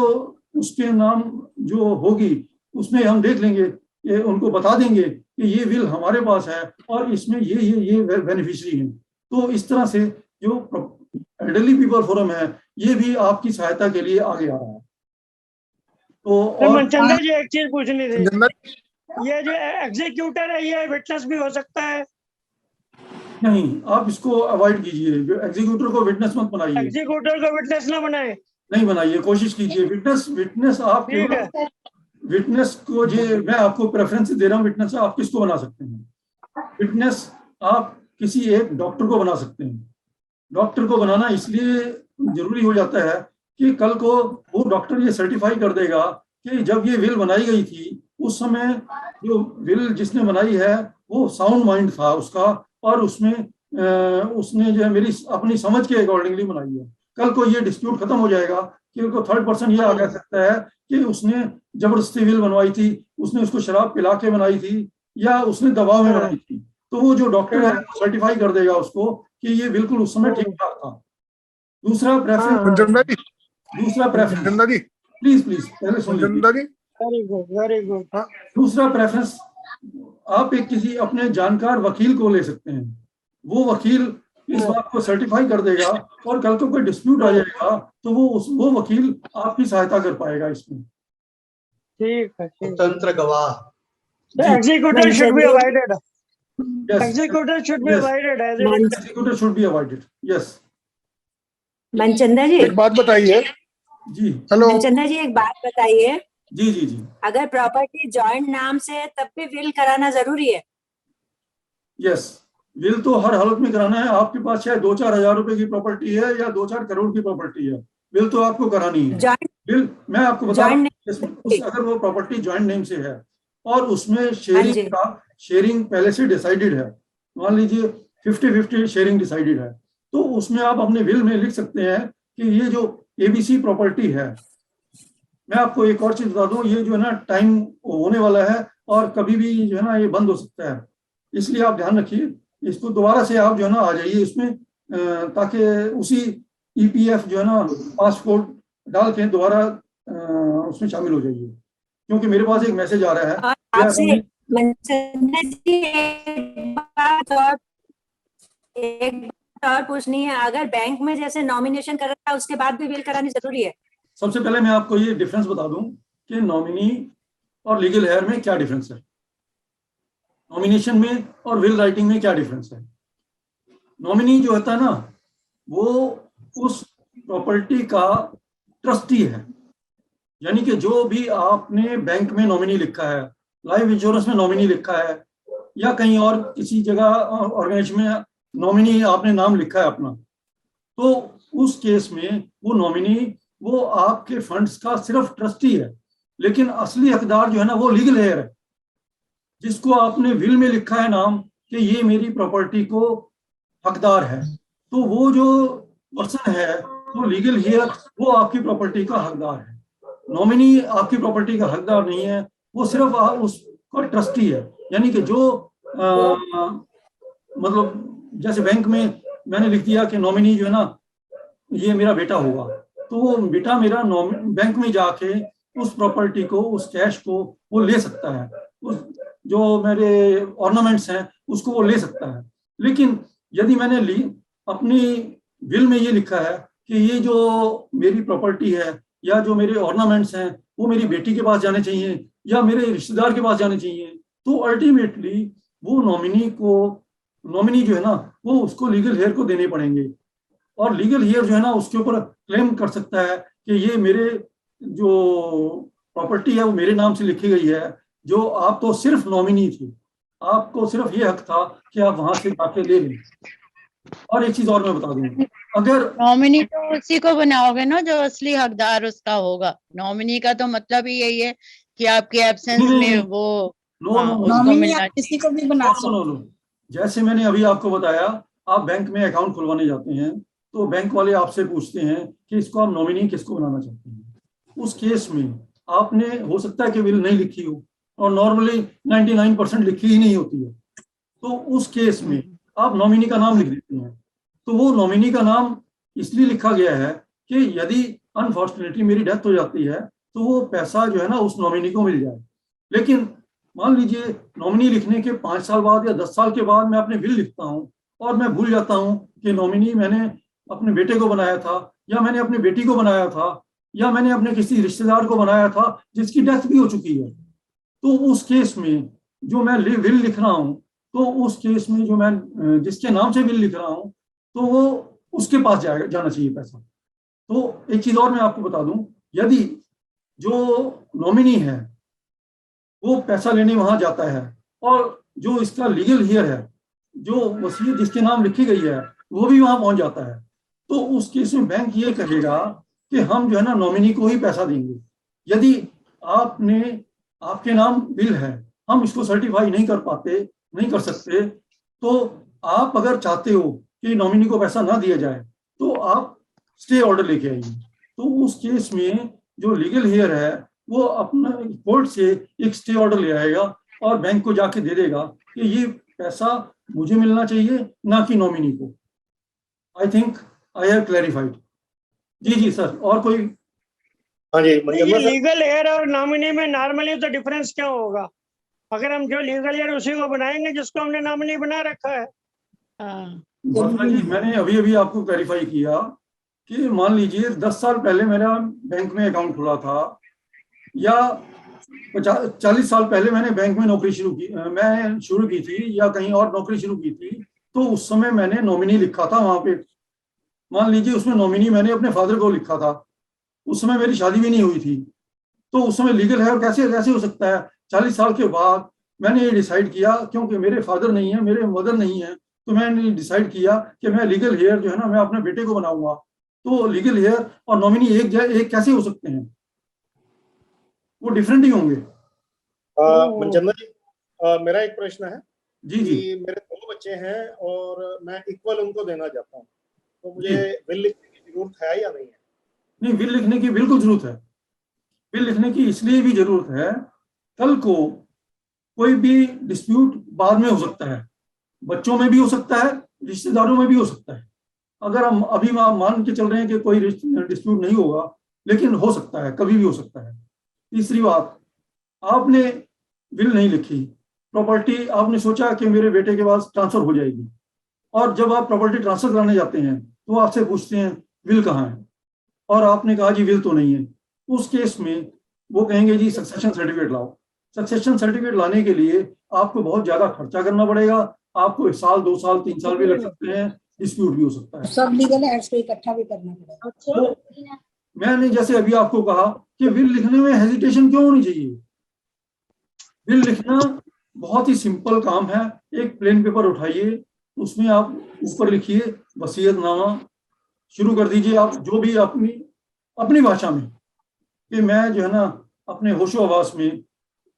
उसके नाम जो होगी उसमें हम देख लेंगे, ये उनको बता देंगे कि ये विल हमारे पास है और इसमें ये बेनिफिशियरी हैं। तो इस तरह से जो एल्डरली पीपल फोरम है ये भी आपकी सहायता के लिए आगे आ रहा है। तो और मनचंदा जी एक चीज पूछनी थी, ये जो एग्जीक्यूटर है ये विटनेस भी हो सकता है? नहीं, आप इसको अवॉइड कीजिए, एग्जीक्यूटर को विटनेस मत बनाइए। एग्जीक्यूटर को विटनेस ना बनाए, नहीं बनाइए, कोशिश कीजिए। विटनेस आप ठीक है। विटनेस को जो मैं आपको प्रेफरेंस दे रहा हूँ, विटनेस आप किसको बना सकते हैं? विटनेस आप किसी एक डॉक्टर को बना सकते हैं। डॉक्टर को बनाना इसलिए जरूरी हो जाता है कि कल को वो डॉक्टर ये सर्टिफाई कर देगा कि जब ये विल बनाई गई थी उस समय जो विल जिसने बनाई है वो साउंड माइंड था उसका, और उसमें उसने जो है मेरी अपनी समझ के अकॉर्डिंगली बनाई है। कल को ये डिस्प्यूट खत्म हो जाएगा कि थर्ड पर्सन ये आ कह सकता है कि उसने जबरदस्ती विल बनवाई थी, उसने उसको शराब पिला के बनाई थी या उसने दबाव में बनाई थी, तो वो जो डॉक्टर है सर्टिफाई कर देगा उसको कि ये बिल्कुल उस समय ठीक ठाक था। दूसरा प्रेफरेंस, प्लीज पहले सुन लीजिए। Very good. दूसरा प्रेफरेंस, आप एक किसी अपने जानकार वकील को ले सकते हैं। वो वकील इस बात को सर्टिफाई कर देगा और कल को कोई डिस्प्यूट आ जाएगा तो वो वकील आपकी सहायता कर पाएगा इसमें। ठीक है। स्वतंत्र गवाह। Executor should be avoided. Yes. Executor should be avoided as a witness. Executor should be avoided. Yes. Manchanda ji एक बात बताइए जी। हेलो मनचंदा जी, एक बात बताइए। जी अगर प्रॉपर्टी जॉइंट नाम से है तब भी विल कराना जरूरी है? यस, विल तो हर हालत में कराना है। आपके पास चाहे 2-4 हजार रुपए की प्रॉपर्टी है या 2-4 करोड़ की प्रॉपर्टी है, विल तो आपको करानी है। जॉइंट विल मैं आपको बता अगर वो प्रॉपर्टी जॉइंट नेम से है और उसमें शेयरिंग पहले से डिसाइडेड है, मान लीजिए 50-50 शेयरिंग डिसाइडेड है, तो उसमें आप अपने विल में लिख सकते हैं कि ये जो एबीसी प्रॉपर्टी है, मैं आपको एक और चीज बता दूं, ये जो है ना टाइम होने वाला है और कभी भी जो है ना ये बंद हो सकता है, इसलिए आप ध्यान रखिए इसको। दोबारा से आप जो है ना आ जाइए इसमें, ताकि उसी ईपीएफ जो है ना पासपोर्ट डाल के दोबारा उसमें शामिल हो जाइए, क्योंकि मेरे पास एक मैसेज आ रहा है। आपसे मनचंदा जी एक बात और पूछनी है, अगर बैंक में जैसे नॉमिनेशन कर रहा है उसके बाद भी विल करानी जरूरी है? सबसे पहले मैं आपको ये डिफरेंस बता दूं कि नॉमिनी और लीगल हेयर में क्या डिफरेंस है, नॉमिनेशन में और विल राइटिंग में क्या डिफरेंस है। नॉमिनी जो होता है ना वो उस प्रॉपर्टी का ट्रस्टी है, यानी कि जो भी आपने बैंक में नॉमिनी लिखा है, लाइफ इंश्योरेंस में नॉमिनी लिखा है या कहीं और किसी जगह ऑर्गेनाइजेशन में नॉमिनी आपने नाम लिखा है अपना, तो उस केस में वो नॉमिनी वो आपके फंड्स का सिर्फ ट्रस्टी है, लेकिन असली हकदार जो है ना वो लीगल हेयर है, जिसको आपने विल में लिखा है नाम कि ये मेरी प्रॉपर्टी को हकदार है, तो वो जो पर्सन है वो लीगल हेयर, वो आपकी प्रॉपर्टी का हकदार है। नॉमिनी आपकी प्रॉपर्टी का हकदार नहीं है, वो सिर्फ उसका ट्रस्टी है, यानी कि जो मतलब जैसे बैंक में मैंने लिख दिया कि नॉमिनी जो है ना ये मेरा बेटा होगा, तो वो बेटा मेरा बैंक में जाके उस प्रॉपर्टी को, उस कैश को वो ले सकता है, उस जो मेरे ऑर्नामेंट्स हैं उसको वो ले सकता है। लेकिन यदि मैंने अपनी विल में ये लिखा है कि ये जो मेरी प्रॉपर्टी है या जो मेरे ऑर्नामेंट्स हैं वो मेरी बेटी के पास जाने चाहिए या मेरे रिश्तेदार के पास जाने चाहिए, तो अल्टीमेटली वो नॉमिनी जो है ना वो उसको लीगल हेयर को देने पड़ेंगे। और लीगल हेयर जो है ना उसके ऊपर क्लेम कर सकता है कि ये मेरे जो प्रॉपर्टी है वो मेरे नाम से लिखी गई है, जो आप तो सिर्फ नॉमिनी थे, आपको सिर्फ ये हक था कि आप वहां से जाके ले लें। और एक चीज और मैं बता दूं, अगर नॉमिनी तो उसी को बनाओगे ना जो असली हकदार उसका होगा। नॉमिनी का तो मतलब ही यही है कि आपके एब्सेंस नहीं, में नहीं, वो नो हाँ नो उसको नॉमिनी मिलना आप किसी को भी बना नो सकते नो नो, जैसे मैंने अभी आपको बताया, आप बैंक में अकाउंट खुलवाने जाते हैं तो बैंक वाले आपसे पूछते हैं कि इसको आप नॉमिनी किसको बनाना चाहते हैं। उस केस में आपने हो सकता है कि विल नहीं लिखी हो, और नॉर्मली 99% लिखी ही नहीं होती है, तो उस केस में आप नॉमिनी का नाम लिख देते हैं। तो वो नॉमिनी का नाम इसलिए लिखा गया है कि यदि अनफॉर्चुनेटली मेरी डेथ हो जाती है तो वो पैसा जो है ना उस नॉमिनी को मिल जाए। लेकिन मान लीजिए नॉमिनी लिखने के 5 साल बाद या 10 साल के बाद मैं अपने विल लिखता हूँ और मैं भूल जाता हूँ कि नॉमिनी मैंने अपने बेटे को बनाया था, या मैंने अपनी बेटी को बनाया था, या मैंने अपने किसी रिश्तेदार को बनाया था जिसकी डेथ भी हो चुकी है। तो उस केस में जो मैं विल लिख रहा हूँ, तो उस केस में जो मैं जिसके नाम से विल लिख रहा हूँ तो वो उसके पास जाना चाहिए पैसा। तो एक चीज और मैं आपको बता दूं, यदि जो नॉमिनी है वो पैसा लेने वहां जाता है और जो इसका लीगल हियर है, जो वसीयत जिसके नाम लिखी गई है, वो भी वहां पहुंच जाता है, तो उस केस में बैंक ये कहेगा कि हम जो है ना नॉमिनी को ही पैसा देंगे। यदि आपने आपके नाम बिल है, हम इसको सर्टिफाई नहीं कर पाते, नहीं कर सकते, तो आप अगर चाहते हो कि नॉमिनी को पैसा ना दिया जाए तो आप स्टे ऑर्डर लेके आइए। तो उस केस में जो लीगल हेयर है वो अपना कोर्ट से एक स्टे ऑर्डर ले आएगा और बैंक को जाके दे देगा कि ये पैसा मुझे मिलना चाहिए, ना कि नॉमिनी को। I think I have clarified. जी जी सर, और कोई? हाँ जी, ये मंजम्मा सर। लीगल हेयर और नॉमिनी में नॉर्मली तो डिफरेंस क्या होगा? अगर हम जो लीगल हेयर उसी को बनाएंगे जिसको हमने नॉमिनी बना रखा है। हाँ भावना जी, मैंने अभी अभी आपको क्लैरिफाई किया कि मान लीजिए 10 साल पहले मेरा बैंक में अकाउंट खुला था, या 40 साल पहले मैंने बैंक में नौकरी शुरू की थी, या कहीं और नौकरी शुरू की थी, तो उस समय मैंने नॉमिनी लिखा था वहां पे। मान लीजिए उसमें नॉमिनी मैंने अपने फादर को लिखा था, उस समय मेरी शादी भी नहीं हुई थी, तो उस समय लीगल है, और कैसे कैसे हो सकता है? 40 साल के बाद मैंने ये डिसाइड किया, क्योंकि मेरे फादर नहीं है, मेरे मदर नहीं है, तो मैंने डिसाइड किया कि मैं लीगल हेयर जो है ना मैं अपने बेटे को बनाऊंगा। तो लीगल हेयर और नॉमिनी एक कैसे हो सकते हैं? वो डिफरेंट ही होंगे। मंजम्मा जी, मेरा एक प्रश्न है जी जी कि मेरे 2 बच्चे हैं और मैं इक्वल उनको देना चाहता हूँ, तो मुझे जी। विल लिखने की जरूरत है या नहीं है? नहीं, विल लिखने की बिल्कुल जरूरत है। बिल लिखने की इसलिए भी जरूरत है, कल को कोई भी डिस्प्यूट बाद में हो सकता है, बच्चों में भी हो सकता है, रिश्तेदारों में भी हो सकता है। अगर हम अभी मान के चल रहे हैं कि कोई डिस्प्यूट नहीं होगा, लेकिन हो सकता है, कभी भी हो सकता है। तीसरी बात, आपने विल नहीं लिखी, प्रॉपर्टी आपने सोचा कि मेरे बेटे के पास ट्रांसफर हो जाएगी, और जब आप प्रॉपर्टी ट्रांसफर कराने जाते हैं तो आपसे पूछते हैं विल कहाँ है, और आपने कहा जी विल तो नहीं है। उस केस में वो कहेंगे जी सक्सेशन सर्टिफिकेट लाओ। सक्सेशन सर्टिफिकेट लाने के लिए आपको बहुत ज्यादा खर्चा करना पड़ेगा, आपको 1 साल 2 साल 3 साल भी लग सकते हैं, डिस्प्यूट भी हो सकता है। सब लीगल हेड्स को इकट्ठा भी करना पड़ेगा। तो मैंने जैसे अभी आपको कहा कि विल लिखने में हेजिटेशन क्यों होनी चाहिए? बिल लिखना बहुत ही सिंपल काम है। एक प्लेन पेपर उठाइए, उसमें आप ऊपर लिखिए वसीयतनामा, शुरू कर दीजिए आप जो भी अपनी अपनी भाषा में, कि मैं जो है ना अपने होशो हवास में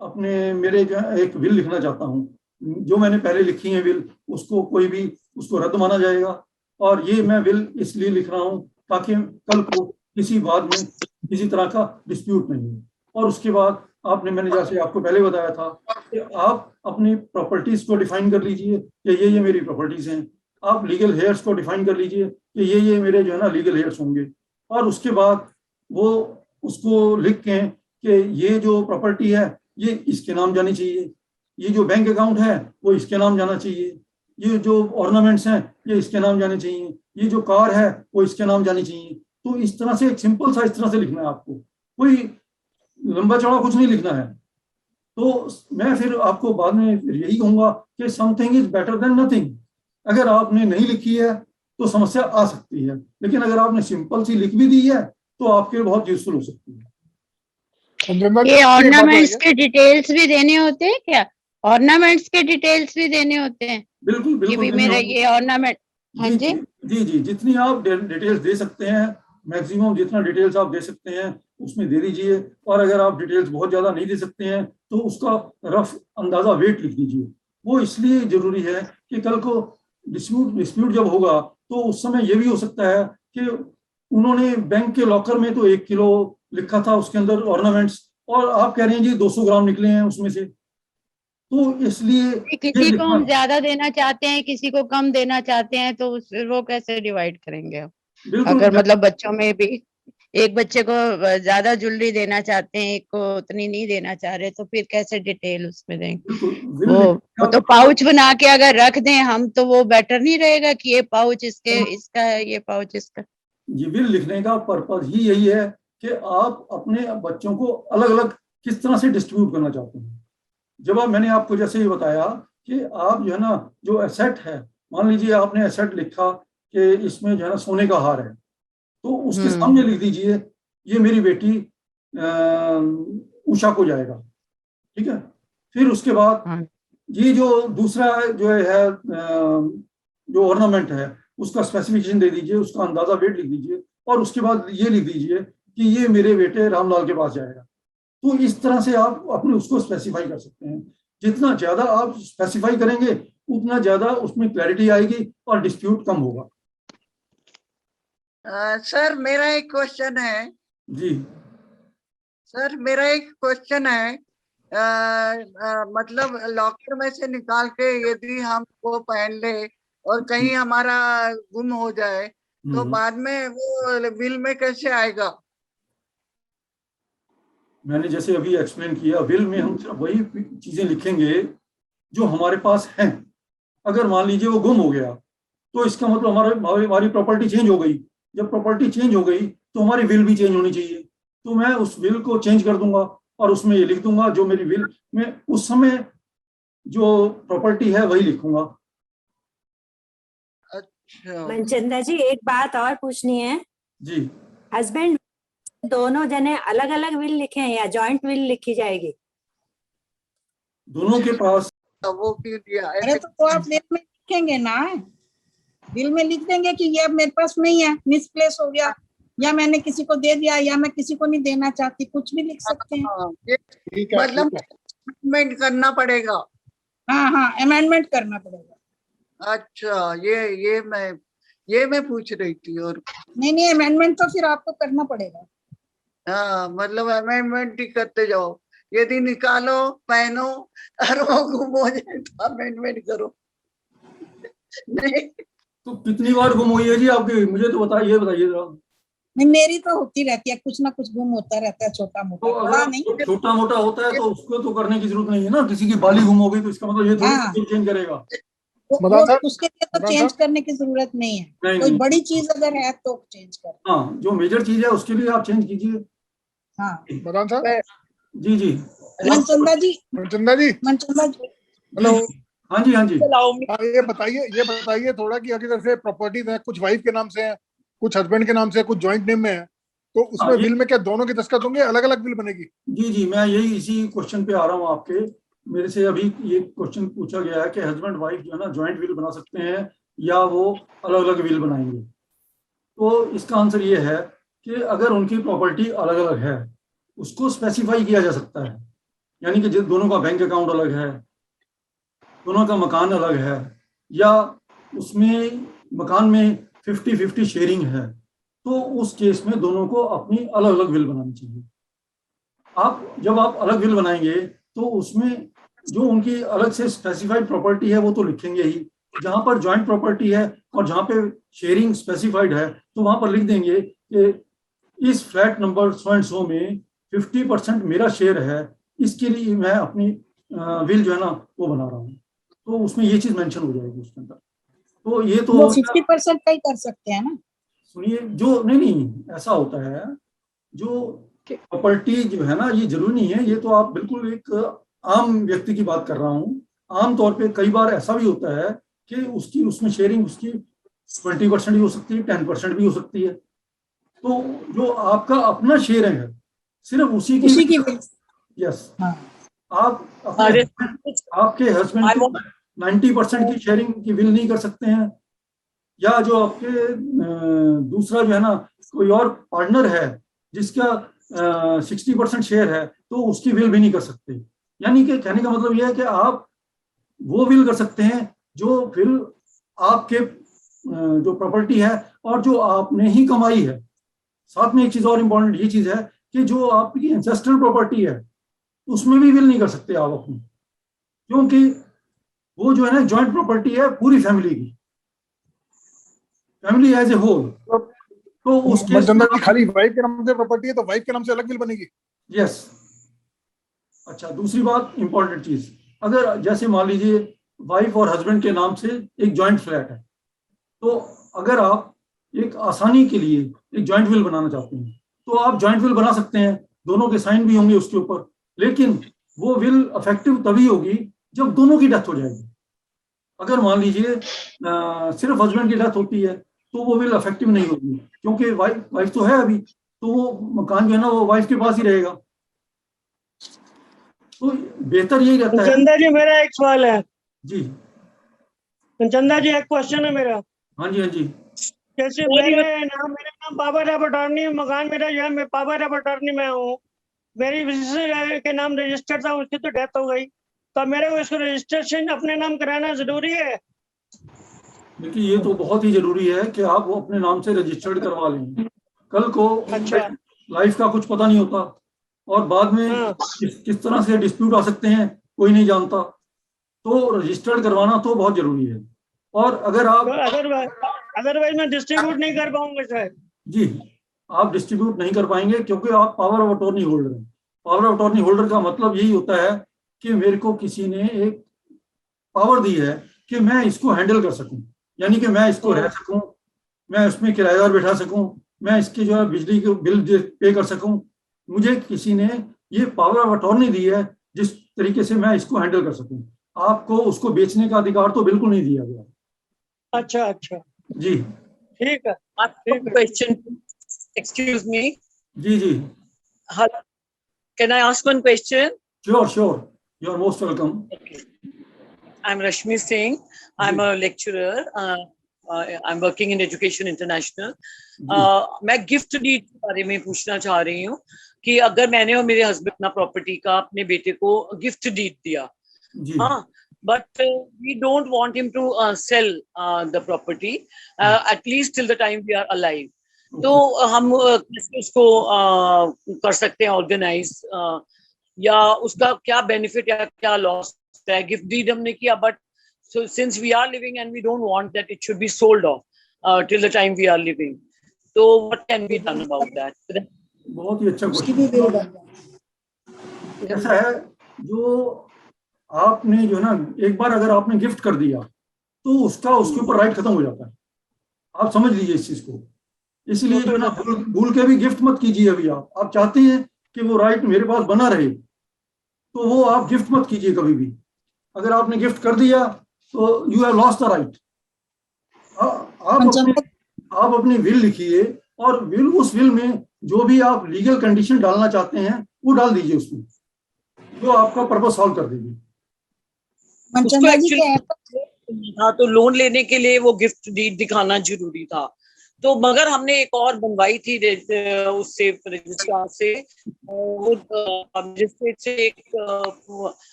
अपने मेरे जो है एक विल लिखना चाहता हूँ, जो मैंने पहले लिखी है विल उसको कोई भी उसको रद्द माना जाएगा, और ये मैं विल इसलिए लिख रहा हूँ ताकि कल को किसी बात में किसी तरह का डिस्प्यूट नहीं हो। और उसके बाद मैंने जैसे आपको पहले बताया था कि आप अपनी प्रॉपर्टीज को डिफाइन कर लीजिए कि ये मेरी प्रॉपर्टीज हैं। आप लीगल हेयर्स को डिफाइन कर लीजिए कि ये मेरे जो है ना लीगल हेयर्स होंगे, और उसके बाद वो उसको लिख के कि ये जो प्रॉपर्टी है ये इसके नाम जानी चाहिए, ये जो बैंक अकाउंट है वो इसके नाम जाना चाहिए, ये जो ऑर्नामेंट्स हैं ये इसके नाम जाने चाहिए, ये जो कार है वो इसके नाम जानी चाहिए। तो इस तरह से एक सिंपल सा इस तरह से लिखना है आपको, कोई लंबा चौड़ा कुछ नहीं लिखना है। तो मैं फिर आपको बाद में यही कहूंगा कि something is better than nothing. अगर आपने नहीं लिखी है तो समस्या आ सकती है, लेकिन अगर आपने सिंपल सी लिख भी दी है तो आपके लिए बहुत यूजफुल हो सकती है। ये ऑर्नामेंट्स के डिटेल्स भी देने होते हैं क्या? ऑर्नामेंट्स के डिटेल्स भी देने होते हैं बिल्कुल कि बिल्कुल भी देनी मेरा होगी। ये ऑर्नामेंट। हाँ जी जी जी जी, जितनी आप डिटेल्स दे सकते हैं, मैक्सिमम जितना डिटेल्स आप दे सकते हैं उसमें दे दीजिए। और अगर आप डिटेल्स बहुत ज्यादा नहीं दे सकते हैं तो उसका रफ अंदाजा वेट लिख दीजिए। वो इसलिए जरूरी है कि कल को डिस्प्यूट जब होगा तो उस समय ये भी हो सकता है कि उन्होंने बैंक के लॉकर में तो 1 किलो लिखा था उसके अंदर ऑर्नामेंट्स, और आप कह रहे हैं जी 200 ग्राम निकले हैं उसमें से, तो इसलिए ये किसी को लिखना हम ज्यादा देना चाहते हैं, किसी को कम देना चाहते हैं, तो फिर वो कैसे डिवाइड करेंगे हम? बिल्कुल। अगर मतलब बच्चों में भी एक बच्चे को ज्यादा ज्वेलरी देना चाहते हैं, एक को उतनी नहीं देना चाह रहे, तो फिर कैसे डिटेल उसमें देंगे? बिल्कुल वो तो पाउच बना के अगर रख दें हम, तो वो बेटर नहीं रहेगा कि ये पाउच इसका है, ये पाउच इसका? ये बिल लिखने का पर्पज ही यही है कि आप अपने बच्चों को अलग अलग किस तरह से डिस्ट्रीब्यूट करना चाहते हैं। जब मैंने आपको जैसे ही बताया कि आप जो है ना, जो एसेट है, मान लीजिए आपने एसेट लिखा कि इसमें जो है ना सोने का हार है, तो उसके सामने लिख दीजिए ये मेरी बेटी उषा को जाएगा, ठीक है। फिर उसके बाद ये जो दूसरा जो है जो ऑर्नामेंट है उसका स्पेसिफिकेशन दे दीजिए, उसका अंदाजा वेट लिख दीजिए, और उसके बाद ये लिख दीजिए कि ये मेरे बेटे रामलाल के पास जाएगा। तो इस तरह से आप अपने उसको स्पेसिफाई कर सकते हैं। जितना ज्यादा आप स्पेसिफाई करेंगे उतना ज्यादा उसमें क्लैरिटी आएगी और डिस्प्यूट कम होगा। सर मेरा एक क्वेश्चन है। जी सर मेरा एक क्वेश्चन है, मतलब लॉकर में से निकाल के यदि हम वो पहन ले और कहीं हमारा गुम हो जाए तो बाद में वो बिल में कैसे आएगा? मैंने जैसे अभी एक्सप्लेन किया, विल में हम सिर्फ वही चीजें लिखेंगे जो हमारे पास हैं। अगर मान लीजिए वो गुम हो गया तो इसका मतलब हमारी प्रॉपर्टी चेंज हो गई। जब प्रॉपर्टी चेंज हो गई तो हमारी विल भी चेंज होनी चाहिए। तो मैं उस विल को चेंज कर दूंगा और उसमें ये लिख दूंगा जो मेरी विल में उस समय जो प्रॉपर्टी है वही लिखूंगा। अच्छा मनचंदा जी, एक बात और पूछनी है। जी, हस्बैंड दोनों जने अलग अलग विल लिखे हैं या जॉइंट विल लिखी जाएगी? दोनों के पास वो क्यों दिया? अरे तो आप बिल में लिखेंगे ना, बिल में लिख देंगे कि ये अब मेरे पास नहीं है, मिसप्लेस हो गया, या मैंने किसी को दे दिया, या मैं किसी को नहीं देना चाहती, कुछ भी लिख सकते हैं। ये मतलब अमेंडमेंट करना पड़ेगा। हाँ हाँ, अमेंडमेंट करना पड़ेगा। अच्छा ये मैं पूछ रही थी। और नहीं, अमेंडमेंट तो फिर आपको करना पड़ेगा। हाँ, मतलब अमेंडमेंट ही करते जाओ। यदि निकालो पहनो और वो गुम हो जाए तो अमेंडमेंट करो। नहीं तो कितनी बार गुम हुई है जी आपकी, मुझे तो बताइए जरा। नहीं, मेरी तो होती रहती है, कुछ ना कुछ गुम होता रहता है, छोटा मोटा, तो बड़ा अगर नहीं। छोटा मोटा होता है तो उसको तो करने की जरूरत नहीं है ना। किसी की बाली गुम हो गई तो इसका मतलब ये थोड़ी चेंज करेगा। उसके लिए तो चेंज करने की जरूरत नहीं है। कोई बड़ी चीज अगर है तो चेंज कर। हाँ, जो मेजर चीज है उसके लिए आप चेंज कीजिए। हाँ मदान साहब। जी जी मनचंदा जी हेलो। हाँ जी ये बताइए थोड़ा कि अगर जैसे प्रॉपर्टीज है, कुछ वाइफ के नाम से है, कुछ हस्बैंड के नाम से है, कुछ जॉइंट नेम में है, तो उसमें विल में क्या दोनों की दस्तखत होंगे, अलग अलग विल बनेगी? जी मैं यही इसी क्वेश्चन पे आ रहा हूँ आपके। मेरे से अभी ये क्वेश्चन पूछा गया है कि हस्बैंड वाइफ जो है ना जॉइंट विल बना सकते हैं या वो अलग अलग विल बनाएंगे। तो इसका आंसर ये है कि अगर उनकी प्रॉपर्टी अलग अलग है उसको स्पेसिफाई किया जा सकता है। यानी कि दोनों का बैंक अकाउंट अलग है, दोनों का मकान अलग है, या उसमें मकान में 50-50 शेयरिंग है, तो उस केस में दोनों को अपनी अलग अलग विल बनानी चाहिए। जब आप अलग विल बनाएंगे तो उसमें जो उनकी अलग से स्पेसिफाइड प्रॉपर्टी है वो तो लिखेंगे ही। जहां पर जॉइंट प्रॉपर्टी है और जहां पे शेयरिंग स्पेसिफाइड है तो वहां पर लिख देंगे कि इस flat number so and so में 50% मेरा शेयर है, इसके लिए मैं अपनी विल जो है ना वो बना रहा हूँ। तो उसमें ये चीज मेंशन हो जाएगी उसके अंदर। तो ये तो 50% का ही कर सकते हैं ना। सुनिए, जो नहीं ऐसा होता है, जो प्रॉपर्टी जो है ना ये जरूरी नहीं है। ये तो आप बिल्कुल एक आम व्यक्ति की बात कर रहा हूँ। आम तौर पे कई बार ऐसा भी होता है कि उसकी उसमें शेयरिंग उसकी 20% भी हो सकती है, 10% भी हो सकती है। तो जो आपका अपना शेयर है सिर्फ उसी की will. यस, हाँ। आप अरे, आपके हस्बैंड I की want- 90% की शेयरिंग की विल नहीं कर सकते हैं, या जो आपके दूसरा जो है ना कोई और पार्टनर है जिसका 60% शेयर है तो उसकी विल भी नहीं कर सकते। यानी कि कहने का मतलब यह है कि आप वो विल कर सकते हैं जो विल आपके जो प्रॉपर्टी है और जो आपने ही कमाई है। साथ में एक चीज और इम्पोर्टेंट ये चीज है कि जो आपकी एंसेस्ट्रल प्रॉपर्टी है उसमें भी विल नहीं कर सकते आप अपनी, क्योंकि वो जो है ना जॉइंट प्रॉपर्टी है पूरी फैमिली की, फैमिली एज ए होल। तो उसके मनचंदा जी खाली वाइफ के नाम से प्रॉपर्टी है तो वाइफ के नाम से अलग बिल बनेगी? यस। अच्छा, दूसरी बात इंपॉर्टेंट चीज, अगर जैसे मान लीजिए वाइफ और हस्बैंड के नाम से एक जॉइंट फ्लैट है, तो अगर आप एक आसानी के लिए एक जॉइंट विल बनाना चाहते हैं तो आप जॉइंट विल बना सकते हैं, दोनों के साइन भी होंगे उसके ऊपर, लेकिन वो विल इफेक्टिव तभी होगी जब दोनों की डेथ हो जाएगी। अगर मान लीजिए सिर्फ हस्बैंड की डेथ होती है तो वो विल इफेक्टिव नहीं होगी, क्योंकि वाइफ तो है अभी, तो वो मकान जो है ना वो वाइफ के पास ही रहेगा। तो बेहतर यही रहता है। चंदा जी मेरा एक सवाल है जी चंदा जी, एक क्वेश्चन है मेरा। हाँ जी, हाँ जी। जैसे मेरा नाम पावर ऑफ अटॉर्नी, मकान मेरा जो है मैं पावर ऑफ अटॉर्नी में हूँ, मेरी मिसेस के नाम रजिस्टर्ड था, उसकी तो डेथ हो गई, तो मेरे को इसको रजिस्ट्रेशन अपने नाम कराना जरूरी है? देखिए ये तो बहुत ही जरूरी है कि आप वो अपने नाम से रजिस्टर्ड करवा लें। कल को अच्छा। लाइफ का कुछ पता नहीं होता और बाद में किस तरह से डिस्प्यूट आ सकते हैं कोई नहीं जानता, तो रजिस्टर्ड करवाना तो बहुत जरूरी है। और अगर आप अदरवाइज मैं डिस्ट्रीब्यूट नहीं कर पाऊंगा सर। जी, आप डिस्ट्रीब्यूट नहीं कर पाएंगे क्योंकि आप पावर ऑफ अटॉर्नी होल्डर हैं। पावर ऑफ अटॉर्नी होल्डर का मतलब यही होता है कि मेरे को किसी ने एक पावर दी है कि मैं इसको हैंडल कर सकूं, यानी कि मैं इसको रह सकूं, मैं उसमें किराएदार बैठा सकूं, मैं इसके जो है बिजली के बिल पे कर सकूं। मुझे किसी ने ये पावर ऑफ अटॉर्नी दी है जिस तरीके से मैं इसको हैंडल कर सकूं। आपको उसको बेचने का अधिकार तो बिल्कुल नहीं दिया गया। अच्छा अच्छा जी ठीक है। Question, excuse me. जी जी Hello. Can I ask one question? Sure sure, you are most welcome. I'm Rashmi Singh. I'm a lecturer. I'm working in Education International. मैं गिफ्ट डीड के बारे में पूछना चाह रही हूँ कि अगर मैंने और मेरे हस्बैंड अपना प्रॉपर्टी का अपने बेटे को गिफ्ट डीड दिया, हाँ, but we don't want him to sell the property at least till the time we are alive. तो हम कैसे उसको कर सकते हैं ऑर्गेनाइज, या उसका क्या बेनिफिट या क्या लॉस है? गिफ्ट डीड हमने किया, but since we are living and we don't want that it should be sold off till the time we are living, so what can be done about that? बहुत ही अच्छा question. ऐसा है, जो आपने जो है ना एक बार अगर आपने गिफ्ट कर दिया तो उसका उसके ऊपर राइट खत्म हो जाता है। आप समझ लीजिए इस चीज को। इसलिए जो है ना भूल के भी गिफ्ट मत कीजिए। अभी आप चाहते हैं कि वो राइट मेरे पास बना रहे तो वो आप गिफ्ट मत कीजिए कभी भी। अगर आपने गिफ्ट कर दिया तो you have lost the right. आप अपनी विल लिखिए और उस विल में जो भी आप लीगल कंडीशन डालना चाहते हैं वो डाल दीजिए उसमें, जो आपका पर्पस सॉल्व कर देगी। हाँ, तो लोन लेने के लिए वो गिफ्ट डीड दिखाना जरूरी था, तो मगर हमने एक और बनवाई थी उससे रजिस्ट्रार से, वो मजिस्ट्रेट से एक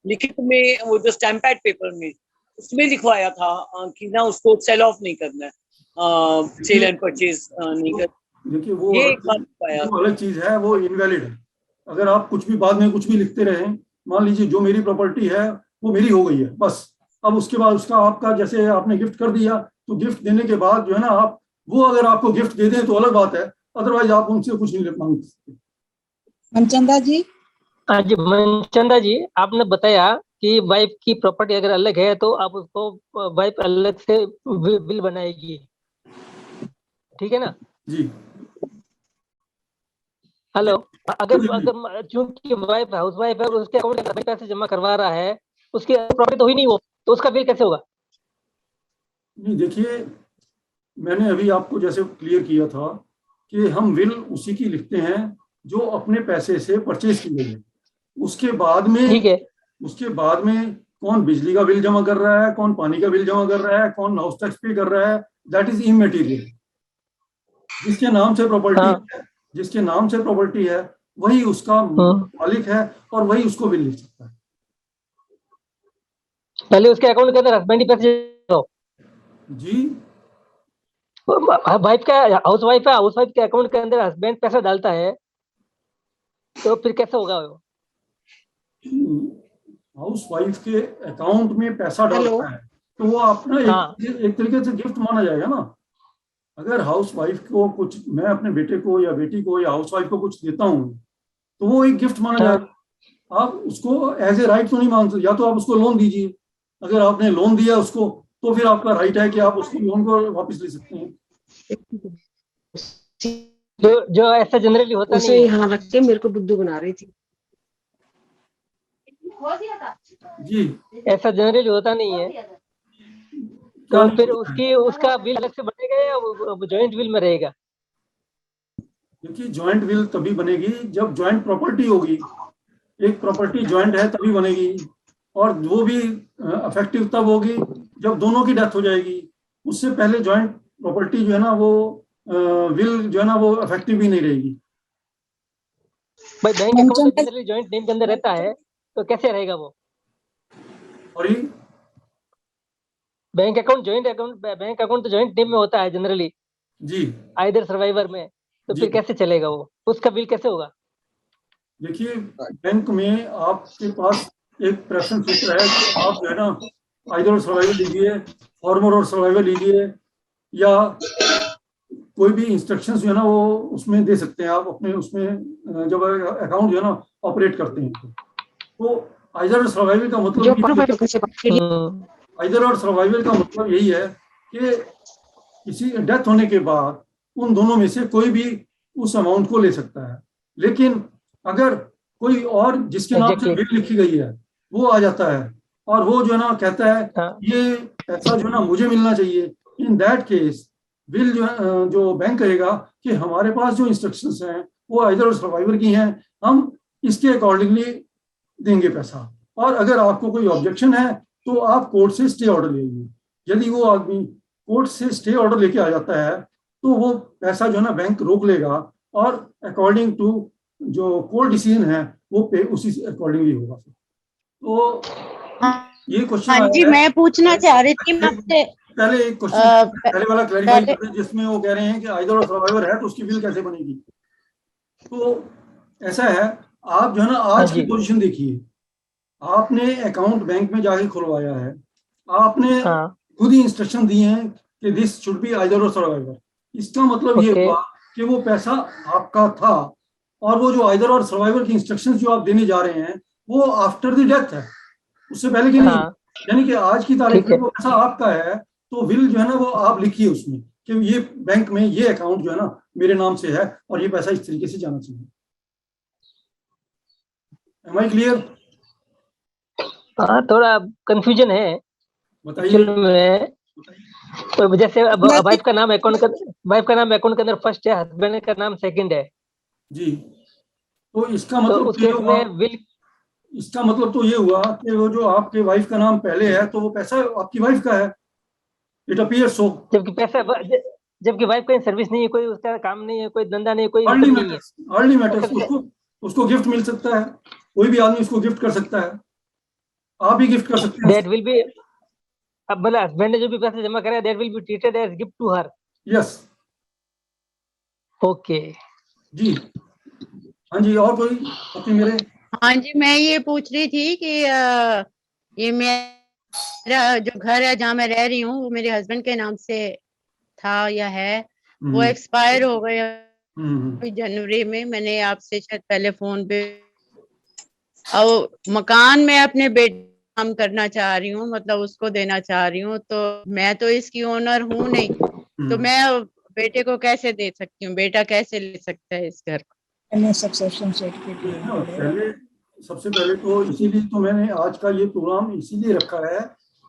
लिखित में वो जो स्टैम्प पैड पेपर में उसमें लिखवाया था कि ना उसको सेल ऑफ नहीं करना है, सेल एंड परचेज नहीं करना। देखिए वो अलग चीज है, वो इनवैलिड है। अगर आप कुछ भी बाद में कुछ भी लिखते रहे, मान लीजिए जो मेरी प्रॉपर्टी है वो मेरी हो गई है बस, अब उसके बाद उसका आपका जैसे आपने गिफ्ट कर दिया तो गिफ्ट देने के बाद जो है ना आप वो अगर आपको गिफ्ट दे दें तो अलग बात है, अदरवाइज आप उनसे कुछ नहीं मांग सकते। मनचंदा जी। हाँ जी मनचंदा जी, आपने बताया कि वाइफ की प्रॉपर्टी अगर अलग है तो आप उसको वाइफ अलग से बिल बनाएगी, ठीक है ना जी? हेलो, अगर चूंकि वाइफ हाउस वाइफ है और उसके अकाउंट में पैसे जमा करवा रहा है, उसकी प्रॉपर्टी तो हुई नहीं वो, तो उसका बिल कैसे होगा? नहीं, देखिए, मैंने अभी आपको जैसे क्लियर किया था कि हम विल उसी की लिखते हैं जो अपने पैसे से परचेज की गई है। उसके बाद में ठीक है, उसके बाद में कौन बिजली का बिल जमा कर रहा है, कौन पानी का बिल जमा कर रहा है, कौन हाउस टैक्स पे कर रहा है, दैट इज इमटेरियल। जिसके नाम से प्रॉपर्टी हाँ, है, जिसके नाम से प्रॉपर्टी है वही उसका मालिक है और वही उसको बिल लिख सकता है। पहले उसके अकाउंट के अंदर हस्बैंड ही पैसे दो। जी, वाइफ का हाउस वाइफ है, हाउस वाइफ के अकाउंट के अंदर हस्बैंड पैसा डालता है, तो फिर कैसे होगा वो? हाउस वाइफ के अकाउंट में पैसा डालता है तो वो अपना हाँ। एक तरीके से गिफ्ट माना जाएगा ना। अगर हाउस वाइफ को कुछ, मैं अपने बेटे को या बेटी को या हाउस वाइफ को कुछ देता हूँ तो वो एक गिफ्ट माना जाएगा। आप उसको एज ए राइट तो नहीं मान सकते, या तो आप उसको लोन दीजिए, अगर आपने लोन दिया उसको तो फिर आपका राइट है कि आप उसको लोन को वापस ले सकते हैं। जो ऐसा जनरली होता नहीं है। यहाँ रख के मेरे को बुद्धू बना रही थी जी, ऐसा जनरली होता नहीं है, तो फिर उसका बिल अलग से बनेगा या जॉइंट बिल में रहेगा? क्योंकि ज्वाइंट विल तभी बनेगी जब ज्वाइंट प्रॉपर्टी होगी। एक प्रॉपर्टी ज्वाइंट है तभी बनेगी, और वो भी इफेक्टिव तब होगी जब दोनों की डेथ हो जाएगी। उससे पहले ज्वाइंट प्रॉपर्टी जो है ना वो विल जो है ना वो इफेक्टिव ही नहीं रहेगी। भाई bank account generally joint name के अंदर रहता है, तो कैसे रहेगा वो? और बैंक अकाउंट तो जॉइंट नेम में होता है जनरली जी, आइदर सर्वाइवर में, तो फिर कैसे चलेगा वो? उसका बिल कैसे होगा? देखिए, बैंक में आपके पास एक प्रेफरेंस होता है कि आप जो है ना आइदर सर्वाइवर लीजिए, फॉर्मर और सर्वाइवर लीजिए, या कोई भी इंस्ट्रक्शंस जो है ना वो उसमें दे सकते हैं आप अपने उसमें जब अकाउंट जो है ना ऑपरेट करते हैं। तो आइदर और सर्वाइवल का मतलब आइदर और सर्वाइवल का मतलब यही है कि किसी डेथ होने के बाद उन दोनों में से कोई भी उस अमाउंट को ले सकता है। लेकिन अगर कोई और जिसके नाम से बिल लिखी गई है वो आ जाता है और वो जो है ना कहता है ये पैसा जो है ना मुझे मिलना चाहिए, इन दैट केस बिल जो बैंक कहेगा कि हमारे पास जो इंस्ट्रक्शंस हैं वो आइदर और सर्वाइवर की हैं, हम इसके अकॉर्डिंगली देंगे पैसा। और अगर आपको कोई ऑब्जेक्शन है तो आप कोर्ट से स्टे ऑर्डर ले लीजिए। यदि वो आदमी कोर्ट से स्टे ऑर्डर लेके आ जाता है तो वो पैसा जो है ना बैंक रोक लेगा और अकॉर्डिंग टू जो कोर्ट डिसीजन है वो पे उसी अकॉर्डिंगली होगा। तो ये क्वेश्चन, हाँ जी, मैं पूछना चाह रही थी आपसे। पहले एक क्वेश्चन पहले वाला क्लैरिफाई करते हैं जिसमें वो कह रहे हैं कि आइदर और सर्वाइवर है तो उसकी बिल कैसे बनेगी। तो ऐसा है, आप जो है ना आज की पोजीशन देखिए, आपने अकाउंट बैंक में जाके खुलवाया है, आपने खुद ही इंस्ट्रक्शन दिए हैं कि दिस शुड बी आइदर और सर्वाइवर। इसका मतलब ये हुआ कि वो पैसा आपका था, और वो जो आइदर और सर्वाइवर की इंस्ट्रक्शंस जो आप देने जा रहे हैं वो आफ्टर द डेथ है, उससे पहले की नहीं। यानी कि आज की तारीख में वो पैसा आपका है तो विल जो है ना वो आप लिखिए उसमें कि ये बैंक में ये अकाउंट जो है ना मेरे नाम से है और ये पैसा इस तरीके से जाना चाहिए। Am I clear? हाँ, थोड़ा कंफ्यूजन है बताइए। तो जैसे अब वाइफ का नाम अकाउंट के अंदर फर्स्ट है, हस्बैंड का नाम सेकंड है जी। तो इसका मतलब तो उस केस में विल, इसका मतलब तो ये हुआ कि वो जो आपके वाइफ का नाम पहले है तो वो पैसा आपकी वाइफ का है, इट अपीयर्स सो। जबकि वाइफ का सर्विस नहीं है, कोई उसका काम नहीं है, कोई धंधा नहीं है, कोई अर्ली मैटर्स उसको गिफ्ट मिल सकता है, कोई भी आदमी उसको गिफ्ट कर सकता है, आप भी गिफ्ट कर सकते हैं। दैट विल बी, अब मतलब हस्बैंड ने जो भी पैसे जमा करा that will be treated as gift to her. Yes, okay जी। हाँ जी, और कोई अपनी मेरे? हाँ जी, मैं ये पूछ रही थी कि ये मेरा जो घर है जहाँ मैं रह रही हूँ वो मेरे हस्बैंड के नाम से था या है, वो एक्सपायर हो गया जनवरी में। मैंने आपसे शायद पहले फोन पे, और मकान में अपने बेटे काम करना चाह रही हूँ, मतलब उसको देना चाह रही हूँ, तो मैं तो इसकी ओनर हूँ नहीं, तो मैं बेटे को कैसे दे सकती हूँ? बेटा कैसे ले सकता है इस घर को? सबसे पहले तो इसीलिए तो मैंने आज का ये प्रोग्राम इसीलिए रखा है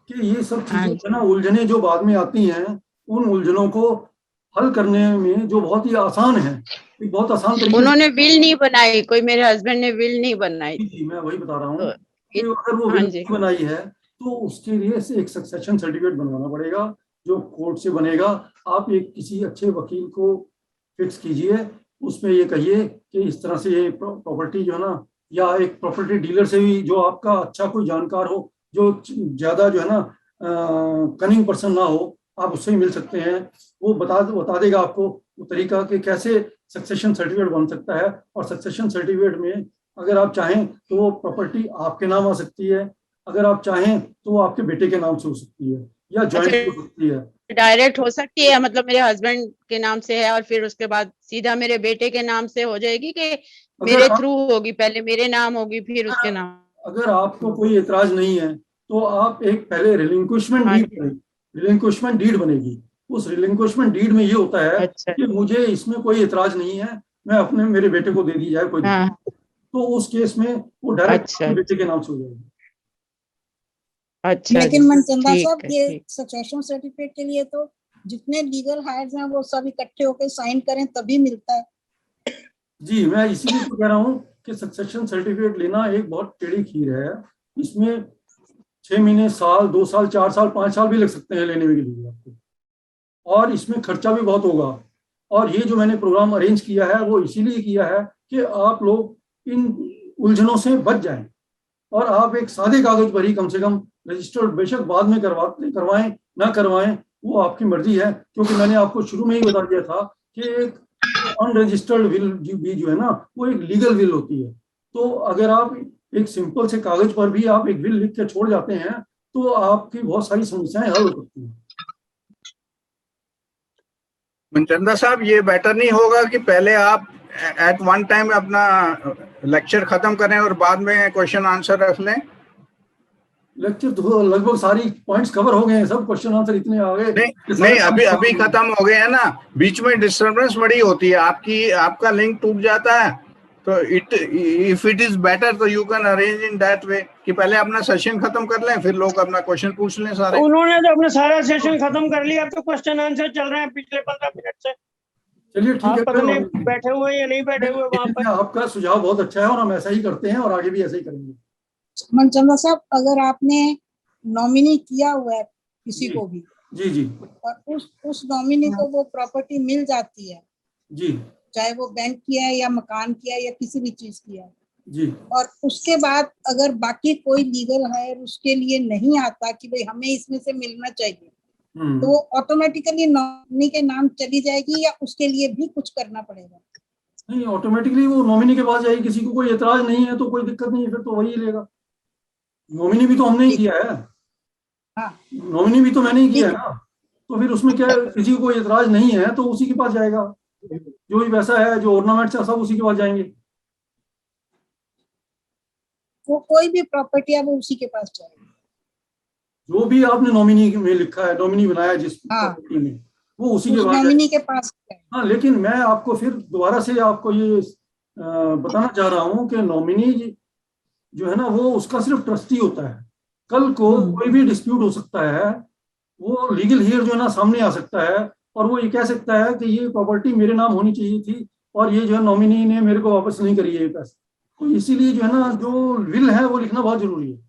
कि ये सब चीजें जो ना उलझने जो बाद में आती हैं, उन उलझनों को हल करने में जो बहुत ही आसान है, एक बहुत आसान तरीके उन्होंने बिल नहीं बनाई, कोई मेरे हस्बैंड ने बिल नहीं बनाई। जी मैं वही बता रहा हूँ तो कि अगर वो विल नहीं बनाई है तो उसके लिए से एक सक्सेशन सर्टिफिकेट बनवाना पड़ेगा जो कोर्ट से बनेगा। आप एक किसी अच्छे वकील को फिक्स कीजिए, उसमें ये कहिए कि इस तरह से ये प्रॉपर्टी जो है ना, या एक प्रॉपर्टी डीलर से भी जो आपका अच्छा कोई जानकार हो, जो ज्यादा जो है ना कनिंग पर्सन ना हो, आप उससे ही मिल सकते हैं। वो बता देगा आपको वो तरीका कि कैसे सक्सेशन सर्टिफिकेट बन सकता है। और सक्सेशन सर्टिफिकेट में अगर आप चाहें तो वो प्रॉपर्टी आपके नाम आ सकती है, अगर आप चाहें तो वो आपके बेटे के नाम से हो सकती है या ज्वाइंट हो सकती है। डायरेक्ट हो सकती है, मतलब मेरे हस्बैंड के नाम से है और फिर उसके बाद सीधा मेरे बेटे के नाम से हो जाएगी कि मेरे थ्रू होगी, पहले मेरे नाम होगी फिर उसके नाम? अगर आपको कोई एतराज नहीं है तो आप एक पहले रिलिंक्विशमेंट डीड बनेगी। उस रिलिंक्विशमेंट डीड में ये होता है कि मुझे इसमें कोई एतराज नहीं है, मैं अपने मेरे बेटे को दे दी जाए कोई तो उस केस में वो डायरेक्ट बेटे के नाम से हो जाएगी। अच्छा, लेकिन मनचंदा साहब ये सक्सेशन सर्टिफिकेट के लिए तो जितने लीगल हायर्स हैं वो सब इकट्ठे होकर साइन करें तभी मिलता है। जी मैं इसीलिए तो कह रहा हूँ कि सक्सेशन सर्टिफिकेट लेना एक बहुत टेढ़ी खीर है। इसमें 6 महीने, साल, 2 साल, 4 साल, 5 साल भी लग सकते हैं लेने के लिए आपको, और इसमें खर्चा भी बहुत होगा। और ये जो मैंने प्रोग्राम अरेंज किया है वो इसीलिए किया है कि आप लोग इन उलझनों से बच जाएं और आप एक सादे कागज पर ही कम से कम रजिस्टर्ड, बेशक बाद में करवाएं ना करवाएं वो आपकी मर्जी है। क्योंकि मैंने आपको शुरू में ही बता दिया था कि एक अनरजिस्टर्ड विल भी जो है ना वो एक लीगल विल होती है। तो अगर आप एक सिंपल से कागज पर भी आप एक विल लिख के छोड़ जाते हैं तो आपकी बहुत सारी समस्याएं हल हो सकती हैं। मनचंदा साहब, ये बेटर नहीं होगा कि पहले आप एट वन टाइम अपना लेक्चर खत्म करें और बाद में क्वेश्चन आंसर रख लें? लेक्चर तो लगभग सारी पॉइंट्स कवर हो गए हैं, सब क्वेश्चन आंसर इतने आ गए। नहीं अभी खत्म हो गए हैं ना, बीच में डिस्टर्बेंस बड़ी होती है, आपका लिंक टूट जाता है। तो इफ इट इज बेटर तो you can arrange in that way कि पहले अपना सेशन खत्म कर लें फिर लोग अपना क्वेश्चन पूछ लें सारे। उन्होंने तो अपना सारा सेशन खत्म कर लिया, अब तो क्वेश्चन आंसर चल रहे हैं पिछले 15 मिनट से। चलिए ठीक है, पता नहीं बैठे हुए या नहीं बैठे हुए वहां पर। आपका सुझाव बहुत अच्छा है और हम ऐसा ही करते हैं और आगे भी ऐसा ही करेंगे। मनचंदा साहब, अगर आपने नॉमिनी किया हुआ है किसी को भी जी और उस नॉमिनी को वो प्रॉपर्टी मिल जाती है जी, चाहे वो बैंक की है या मकान की है या किसी भी चीज की है जी, और उसके बाद अगर बाकी कोई लीगल हायर उसके लिए नहीं आता कि भाई हमें इसमें से मिलना चाहिए, तो वो ऑटोमेटिकली नॉमिनी के नाम चली जाएगी या उसके लिए भी कुछ करना पड़ेगा? नहीं, ऑटोमेटिकली वो नॉमिनी के पास जाएगी। किसी को कोई एतराज नहीं है तो कोई दिक्कत नहीं है, फिर तो वही लेगा। नॉमिनी भी तो हमने ही किया है। नॉमिनी भी तो मैंने ही किया है ना, तो फिर उसमें क्या, किसी को कोई एतराज नहीं है तो उसी के पास जाएगा। जो भी पैसा है, जो ऑर्नामेंट्स है, सब उसी के पास जाएंगे। वो कोई भी प्रॉपर्टी है वो उसी के पास जाएगी। जो भी आपने नॉमिनी में लिखा है, नॉमिनी बनाया जिस प्रॉपर्टी में, वो उसी के पास नॉमिनी के पास। हाँ, लेकिन मैं आपको फिर दोबारा से आपको ये बताना चाह रहा हूँ कि नॉमिनी जो है ना वो उसका सिर्फ ट्रस्टी होता है। कल को कोई भी डिस्प्यूट हो सकता है, वो लीगल हियर जो है ना सामने आ सकता है और वो ये कह सकता है कि ये प्रॉपर्टी मेरे नाम होनी चाहिए थी और ये जो है नॉमिनी ने मेरे को वापस नहीं करी है ये पैसे। तो इसीलिए जो है ना जो विल है वो लिखना बहुत जरूरी है।